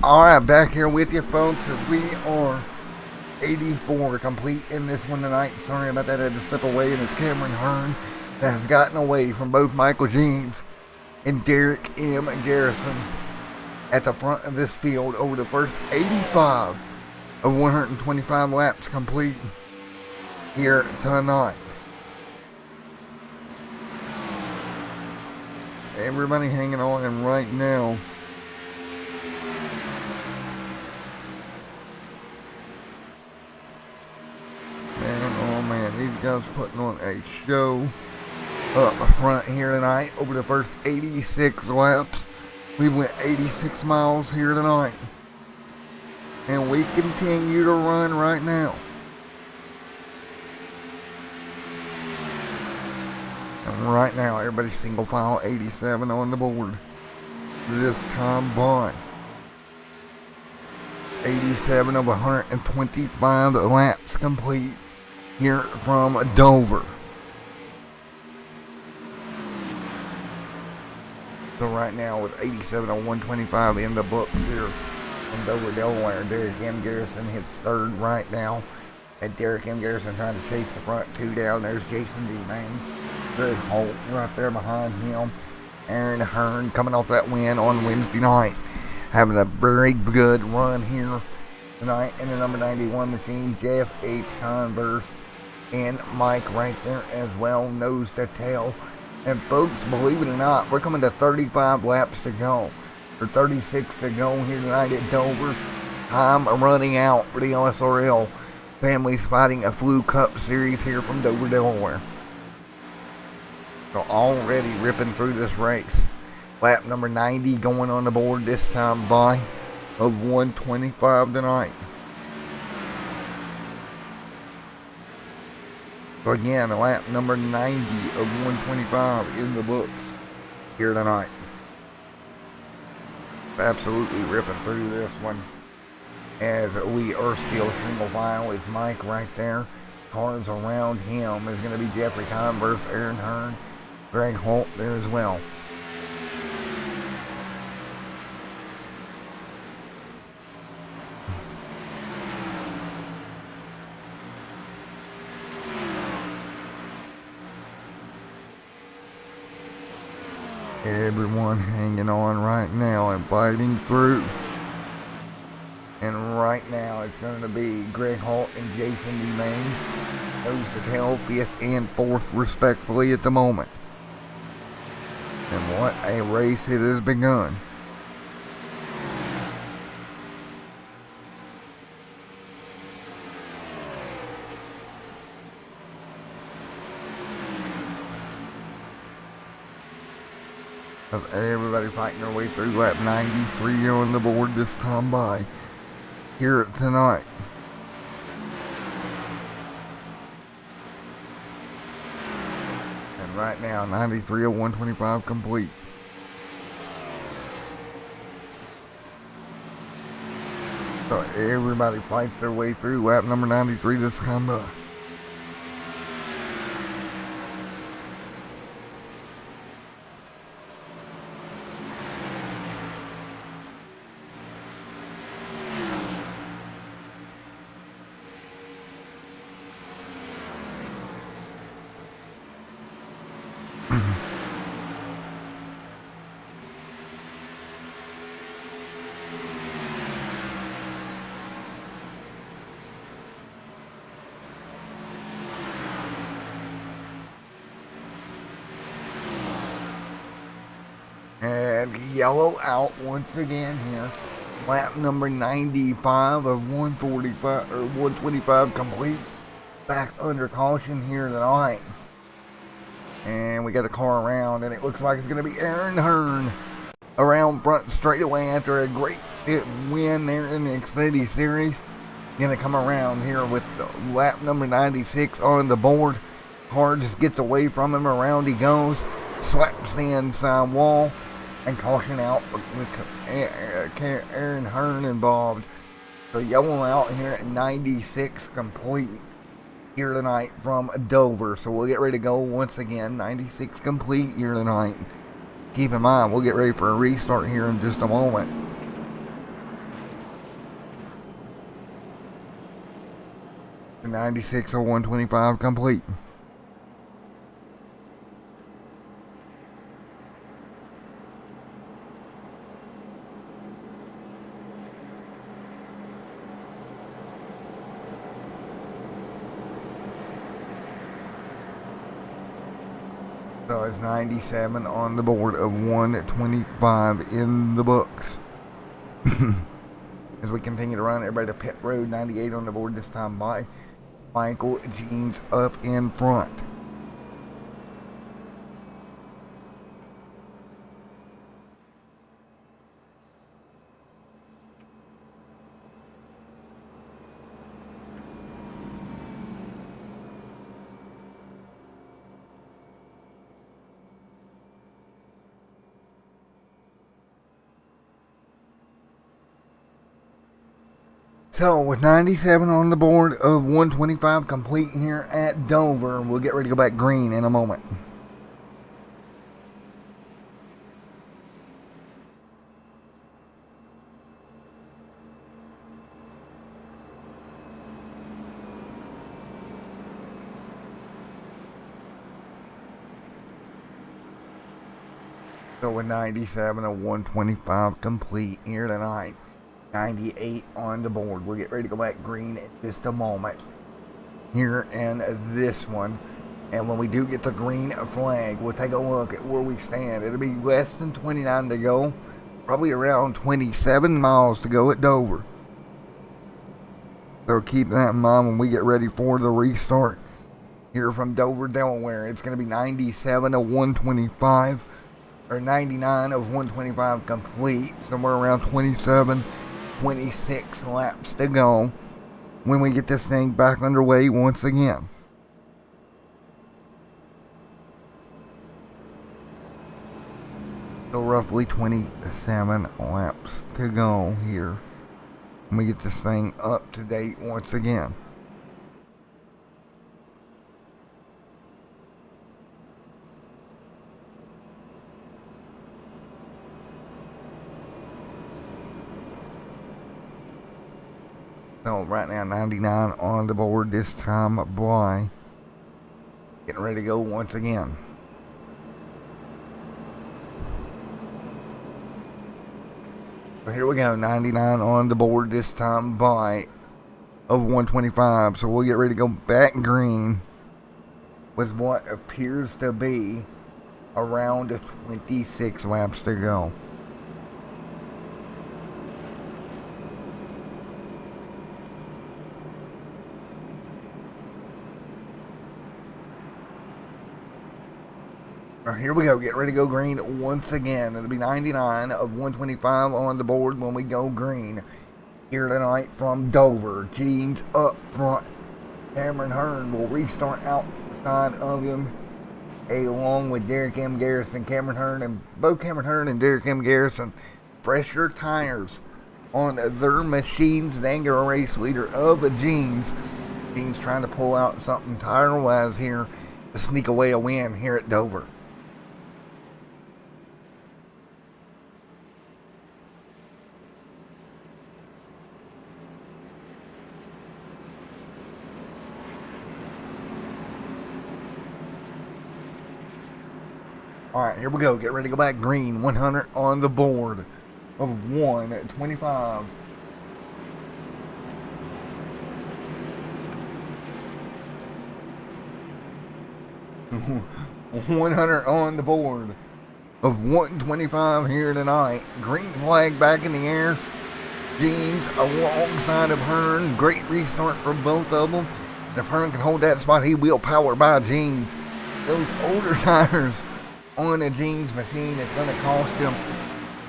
Alright, back here with you folks as we are 84 complete in this one tonight. Sorry about that, I had to step away, and it's Cameron Hearn that has gotten away from both Michael Jeans and Derek M. Garrison at the front of this field over the first 85 of 125 laps complete here tonight. Everybody hanging on, and right now these guys putting on a show up front here tonight over the first 86 laps. We went 86 miles here tonight, and we continue to run right now. And right now everybody's single file 87 on the board this time by 87 of 125 laps complete here from Dover. So right now with 87 of 125 in the books here from Dover, Delaware, Derek M. Garrison hits third right now. And Derek M. Garrison trying to chase the front two down. There's Jason D. Maines. Greg Holt right there behind him. Aaron Hearn coming off that win on Wednesday night, having a very good run here tonight. And the number 91 machine, Jeff H. Converse, and Mike right there as well, nose to tail. And folks, believe it or not, we're coming to 35 laps to go, or 36 to go here tonight at Dover. Time running out for the LSRL families fighting a Flu Cup series here from Dover, Delaware. So already ripping through this race. Lap number 90 going on the board this time by of 125 tonight. So again, lap number 90 of 125 in the books here tonight. Absolutely ripping through this one. As we are still single file, it's Mike right there. Cars around him is going to be Jeffrey Converse, Aaron Hearn, Greg Holt there as well. Everyone hanging on right now and fighting through. And right now it's going to be Greg Holt and Jason D. Maines, nose to tail, 5th and 4th respectfully at the moment. And what a race it has begun. Of everybody fighting their way through lap 93 on the board this time by here tonight. And right now 93 of 125 complete. So everybody fights their way through lap number 93 this time by. And yellow out once again here. Lap number 95 of 145 or 125 complete. Back under caution here tonight. And we got a car around, and it looks like it's going to be Aaron Hearn around front straightaway after a great win there in the Xfinity Series. Going to come around here with the lap number 96 on the board. Car just gets away from him, around he goes, slaps the inside wall, and caution out with Aaron Hearn involved. So yellow out here at 96 complete here tonight from Dover. So we'll get ready to go once again. 96 complete here tonight. Keep in mind, we'll get ready for a restart here in just a moment. 96 or 125 complete. So it's 97 on the board of 125 in the books. As we continue to run everybody to pit road, 98 on the board this time by Michael Jeans up in front. So with 97 on the board of 125 complete here at Dover, we'll get ready to go back green in a moment. So with 97 of 125 complete here tonight. 98 on the board. We'll get ready to go back green in just a moment here in this one. And when we do get the green flag, we'll take a look at where we stand. It'll be less than 29 to go. Probably around 27 miles to go at Dover. So keep that in mind when we get ready for the restart here from Dover, Delaware. It's going to be 97 of 125 or 99 of 125 complete. Somewhere around 27 26 laps to go when we get this thing back underway once again. So roughly 27 laps to go here when we get this thing up to date once again. So right now 99 on the board this time by getting ready to go once again. So here we go, 99 on the board this time by of 125. So we'll get ready to go back green with what appears to be around 26 laps to go. Here we go, get ready to go green once again. It'll be 99 of 125 on the board when we go green here tonight from Dover. Jeans up front. Cameron Hearn will restart outside of him along with Derek M. Garrison. Both Cameron Hearn and Derek M. Garrison, fresher tires on their machines. The Anger race leader of the Jeans. Jeans trying to pull out something tire-wise here to sneak away a win here at Dover. Alright, here we go. Get ready to go back green. 100 on the board of 125. $100 on the board of 125 here tonight. Green flag back in the air. Jeans alongside of Hearn. Great restart for both of them. And if Hearn can hold that spot, he will power by Jeans. Those older tires on the Jeans machine, it's going to cost him.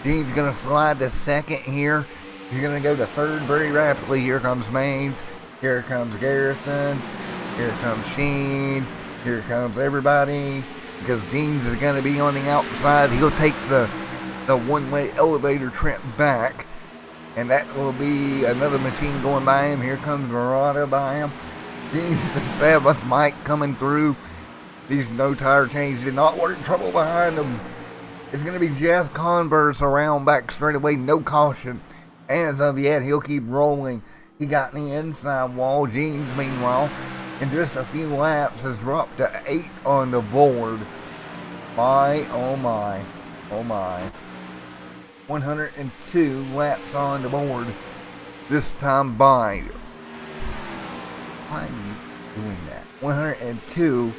Jeans going to slide to second here. He's going to go to third very rapidly. Here comes Maines. Here comes Garrison. Here comes Sheen. Here comes everybody. Because Jeans is going to be on the outside. He'll take the one-way elevator trip back. And that will be another machine going by him. Here comes Murata by him. Jeans the seventh. Mike coming through. These no tire change did not work. Trouble behind them. It's going to be Jeff Converse around back straight away. No caution as of yet. He'll keep rolling He got in the inside wall. Jeans, meanwhile, in just a few laps, has dropped to 8th on the board. My, oh my, oh my. 102 laps on the board this time by. Why are you doing that? 102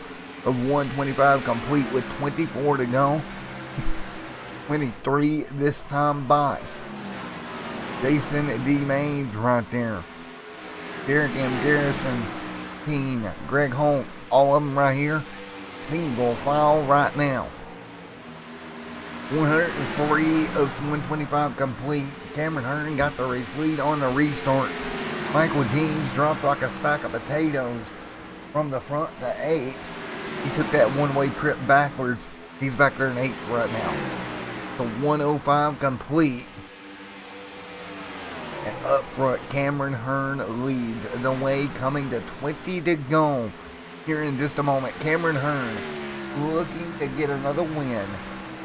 of 125 complete with 24 to go. 23 this time by. Jason D. Maines right there. Derek M. Garrison, King, Greg Holt, all of them right here. Single file right now. 103 of 125 complete. Cameron Hearn got the race lead on the restart. Michael Jeans dropped like a stack of potatoes from the front to 8th. He took that one-way trip backwards. He's back there in 8th right now. So 105 complete. And up front, Cameron Hearn leads the way, coming to 20 to go. Here in just a moment, Cameron Hearn looking to get another win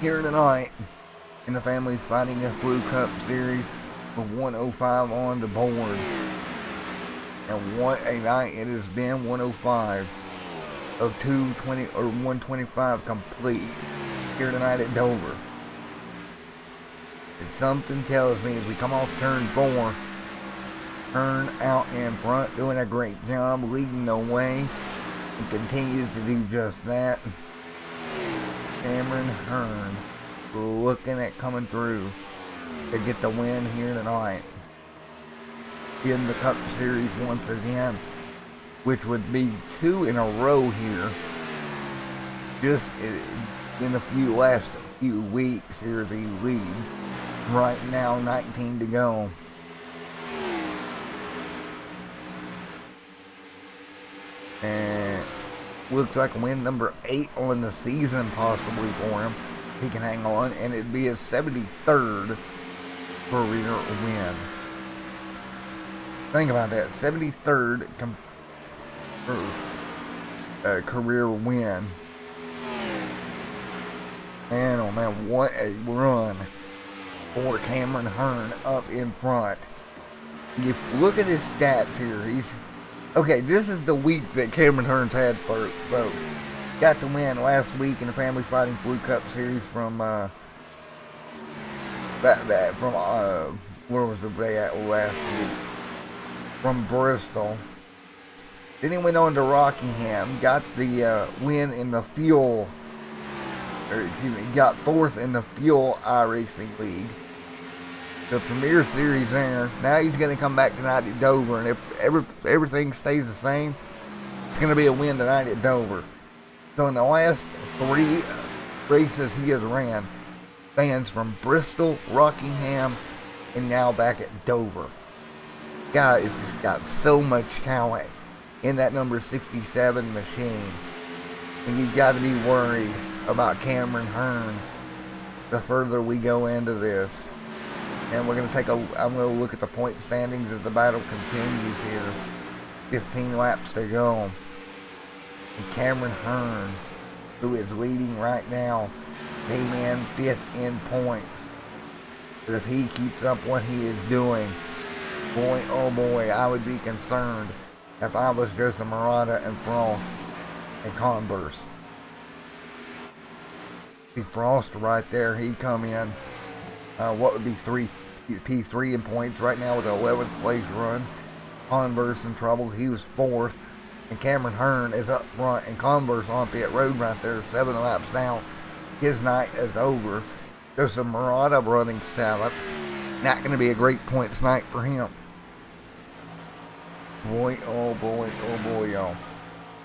here tonight in the Families Fighting a Flu Cup Series with 105 on the board. And what a night it has been. 105 of 220 or 125 complete here tonight at Dover. And something tells me as we come off turn 4, Hearn out in front, doing a great job, leading the way, and continues to do just that. Cameron Hearn looking at coming through to get the win here tonight in the Cup Series once again, which would be 2 in a row here just in the last few weeks here as he leads. Right now, 19 to go. And looks like win number 8 on the season possibly for him. He can hang on, and it'd be his 73rd career win. Think about that, 73rd career win. Man, oh man, what a run for Cameron Hearn up in front. You look at his stats here. Okay, this is the week that Cameron Hearn's had for folks. Got the win last week in the Families Fighting Flu Cup Series from where was the day at last week? From Bristol. Then he went on to Rockingham, got the win in the fuel, got 4th in the Fuel iRacing League, the Premier Series there. Now he's going to come back tonight at Dover, and if everything stays the same, it's going to be a win tonight at Dover. So in the last 3 races he has ran, fans from Bristol, Rockingham, and now back at Dover. Guy has just got so much talent in that number 67 machine. And you've got to be worried about Cameron Hearn the further we go into this. And we're going to I'm going to look at the point standings as the battle continues here. 15 laps to go. And Cameron Hearn, who is leading right now, came in 5th in points. But if he keeps up what he is doing, boy, oh boy, I would be concerned if I was Joseph Murata and Frost and Converse. See Frost right there, he come in, what would be P3 in points right now with the 11th place run. Converse in trouble, he was 4th. And Cameron Hearn is up front, and Converse on pit road right there, 7 laps down. His night is over. Joseph Murata running 7th. Not going to be a great points night for him. Boy, oh boy, oh boy, y'all.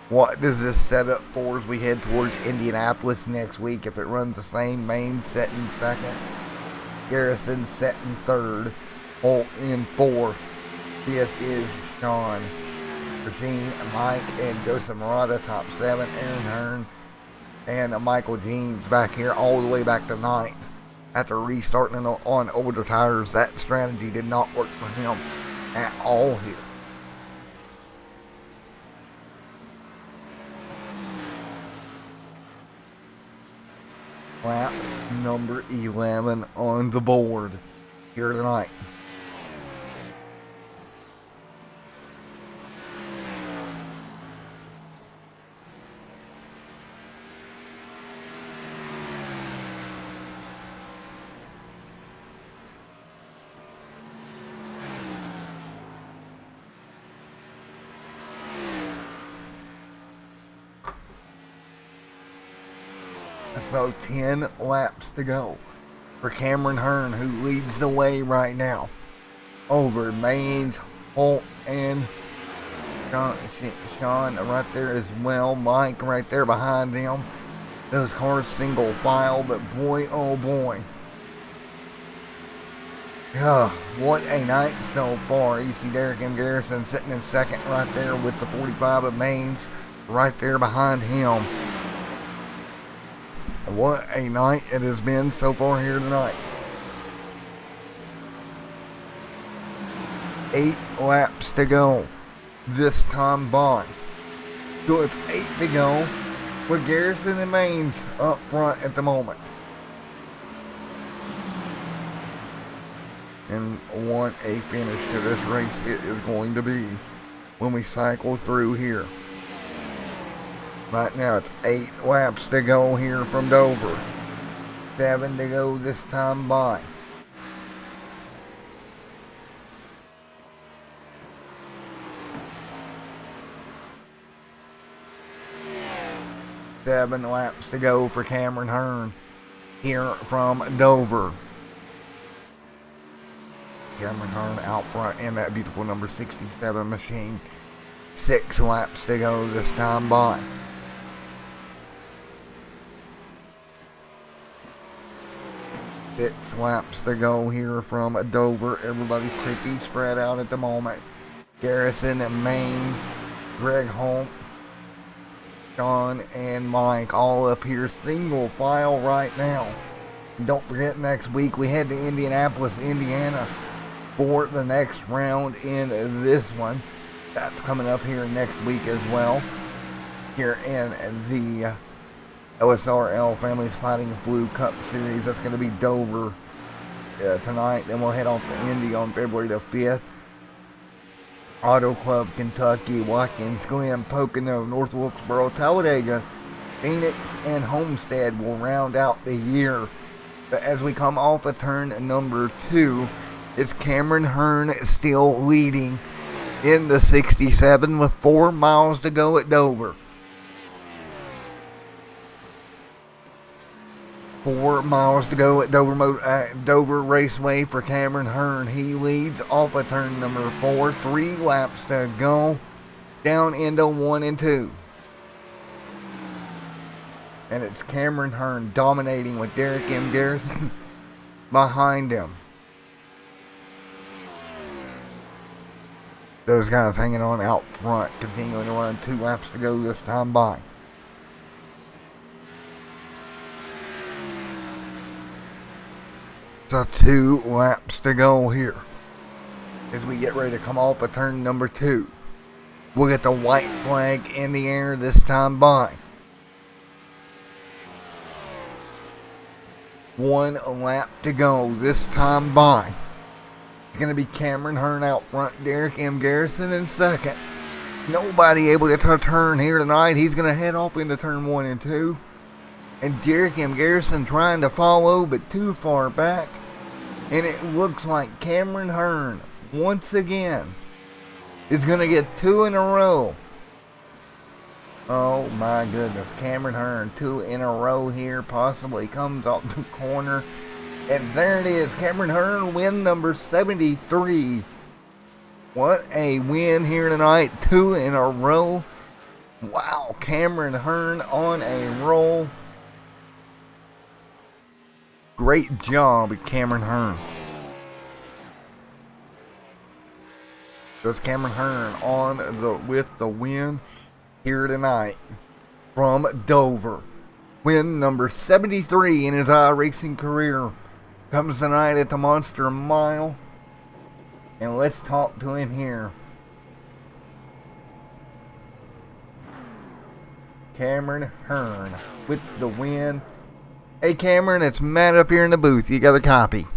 What does this set up for as we head towards Indianapolis next week? If it runs the same, Maine set in 2nd, Garrison set in 3rd, Holt in 4th, 5th is Sean, Machine, Mike, and Joseph Murata top 7, Aaron Hearn, and Michael Jeans back here all the way back to 9th. After restarting on older tires, that strategy did not work for him at all here. Lap number 11 on the board here tonight. So 10 laps to go for Cameron Hearn, who leads the way right now over Maines, Holt, and Sean right there as well. Mike right there behind them. Those cars single file, but boy, oh boy. What a night so far. You see Derek M. Garrison sitting in second right there with the 45 of Maines right there behind him. What a night it has been so far here tonight. 8 laps to go this time by. So it's 8 to go with Garrison and Maines up front at the moment. And what a finish to this race it is going to be when we cycle through here. Right now it's 8 laps to go here from Dover. 7 to go this time by. Seven laps to go for Cameron Hearn here from Dover. Cameron Hearn out front in that beautiful number 67 machine. 6 laps to go this time by. Six laps to go here from Dover. Everybody's pretty spread out at the moment. Garrison and Maines, Greg Holt, Sean, and Mike all up here single file right now. Don't forget, next week we head to Indianapolis, Indiana for the next round in this one. That's coming up here next week as well. Here in the LSRL Families Fighting Flu Cup Series. That's going to be Dover tonight. Then we'll head off to Indy on February the 5th. Auto Club, Kentucky, Watkins Glen, Pocono, North Wilkesboro, Talladega, Phoenix, and Homestead will round out the year. But as we come off of turn number 2, it's Cameron Hearn still leading in the 67 with 4 miles to go at Dover. 4 miles to go at Dover Raceway for Cameron Hearn. He leads off of turn number 4. 3 laps to go down into 1 and 2. And it's Cameron Hearn dominating with Derek M. Garrison behind him. Those guys hanging on out front, continuing to run. 2 laps to go this time by. So 2 laps to go here as we get ready to come off of turn number 2. We'll get the white flag in the air this time by. 1 lap to go this time by. It's going to be Cameron Hearn out front, Derek M. Garrison in second. Nobody able to turn here tonight. He's going to head off into turn 1 and 2. And Derek M. Garrison trying to follow, but too far back. And it looks like Cameron Hearn, once again, is going to get 2 in a row. Oh my goodness, Cameron Hearn, 2 in a row here, possibly comes off the corner. And there it is, Cameron Hearn, win number 73. What a win here tonight, 2 in a row. Wow, Cameron Hearn on a roll. Great job, Cameron Hearn. Does Cameron Hearn with the win here tonight from Dover. Win number 73 in his iRacing career comes tonight at the Monster Mile. And let's talk to him here. Cameron Hearn with the win. Hey Cameron, it's Matt up here in the booth. You got a copy?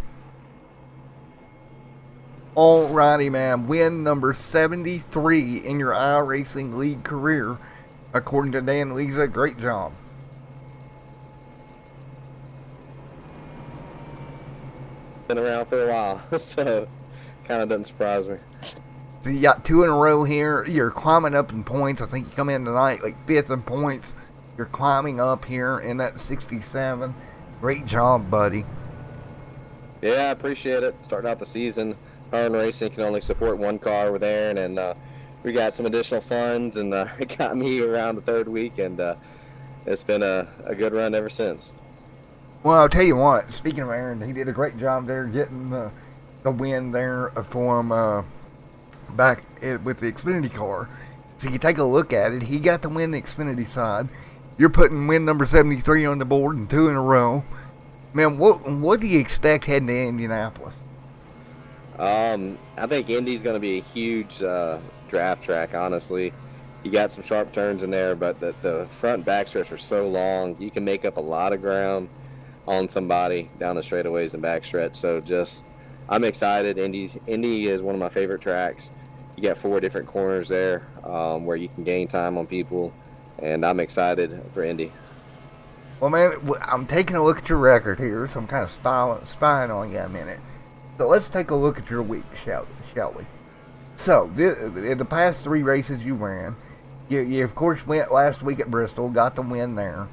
Alrighty, man. Win number 73 in your iRacing League career. According to Dan Lisa, great job. Been around for a while, so kind of doesn't surprise me. So you got 2 in a row here. You're climbing up in points. I think you come in tonight like 5th in points. You're climbing up here in that 67. Great job, buddy. Yeah, I appreciate it. Starting out the season, Hearn Racing can only support one car with Aaron, and we got some additional funds, and it got me around the third week, and it's been a good run ever since. Well, I'll tell you what, speaking of Aaron, he did a great job there getting the win there for him back with the Xfinity car. So you take a look at it, he got the win the Xfinity side. You're putting win number 73 on the board and 2 in a row. Man, what do you expect heading to Indianapolis? I think Indy's going to be a huge draft track, honestly. You got some sharp turns in there, but the front and back stretch are so long. You can make up a lot of ground on somebody down the straightaways and backstretch. So I'm excited. Indy is one of my favorite tracks. You got 4 different corners there where you can gain time on people, and I'm excited for Indy. Well, man, I'm taking a look at your record here, so I'm kind of spying on you a minute. So let's take a look at your week, shall we? So, in the past 3 races you ran, you of course went last week at Bristol, got the win there.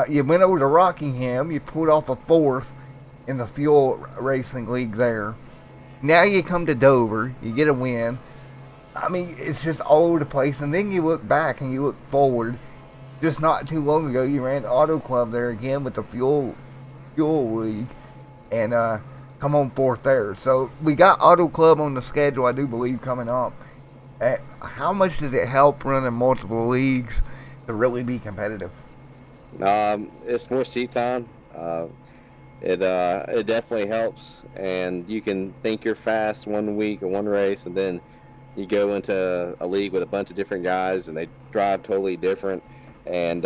You went over to Rockingham, you pulled off a 4th in the Fuel Racing League there. Now you come to Dover, you get a win. I mean, it's just all over the place, and then you look back and you look forward. Just not too long ago, you ran Auto Club there again with the Fuel League, and come on 4th there. So we got Auto Club on the schedule, I do believe, coming up. How much does it help running multiple leagues to really be competitive? It's more seat time. It definitely helps, and you can think you're fast one week or one race, and then you go into a league with a bunch of different guys, and they drive totally different. And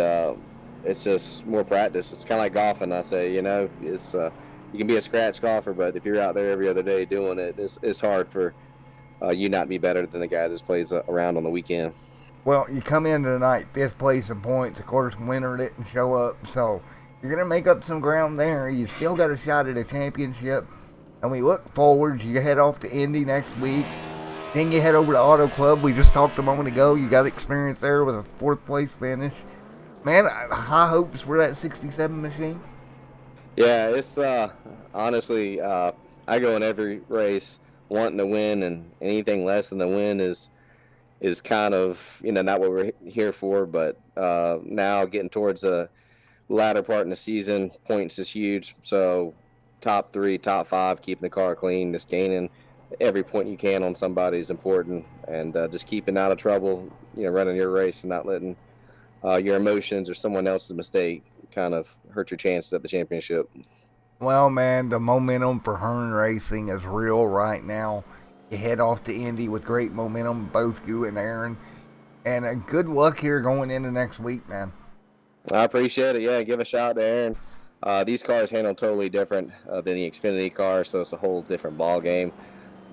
it's just more practice. It's kind of like golfing. I say, it's you can be a scratch golfer, but if you're out there every other day doing it, it's hard for you not be better than the guy that just plays around on the weekend. Well, you come in tonight 5th place in points. Of course, winner didn't show up, so you're gonna make up some ground there. You still got a shot at a championship, and we look forward. You head off to Indy next week. Then you head over to Auto Club. We just talked a moment ago. You got experience there with a 4th place finish. Man, high hopes for that 67 machine. Yeah, it's honestly, I go in every race wanting to win, and anything less than the win is kind of not what we're here for. But now getting towards the latter part in the season, points is huge. So top 3, top 5, keeping the car clean, just gaining every point you can on somebody is important, and just keeping out of trouble, running your race and not letting your emotions or someone else's mistake kind of hurt your chances at the championship. Well, man, the momentum for Hearn Racing is real right now. You head off to Indy with great momentum, both you and Aaron, and good luck here going into next week, man. I appreciate it. Yeah, give a shout to Aaron. These cars handle totally different than the Xfinity car, so it's a whole different ball game.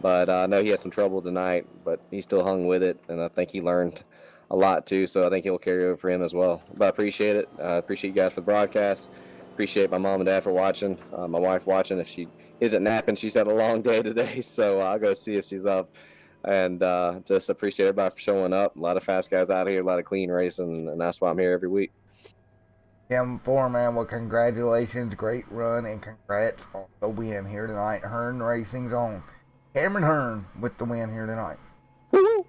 But I know he had some trouble tonight, but he still hung with it, and I think he learned a lot too, so I think it'll carry over for him as well. But I appreciate it. I appreciate you guys for the broadcast. Appreciate my mom and dad for watching, my wife watching. If she isn't napping, she's had a long day today, so I'll go see if she's up. And just appreciate everybody for showing up. A lot of fast guys out here, a lot of clean racing, and that's why I'm here every week. Tim Foreman, well, congratulations, great run, and congrats on the win here tonight. Hearn Racing's on. Cameron Hearn with the win here tonight. Woo-hoo.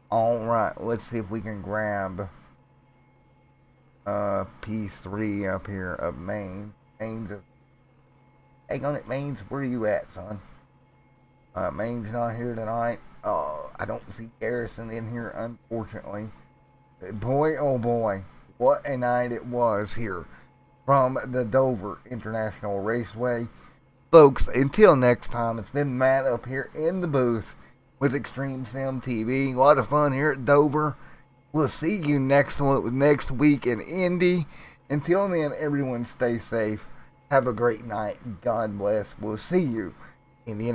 All right, let's see if we can grab P3 up here of Maine. Maine's hang on it, Maine's, where are you at, son? Maine's not here tonight. I don't see Garrison in here, unfortunately. Boy, oh boy, what a night it was here from the Dover International Raceway. Folks, until next time, it's been Matt up here in the booth with Extreme Sim TV. A lot of fun here at Dover. We'll see you next week in Indy. Until then, everyone stay safe. Have a great night. God bless. We'll see you in the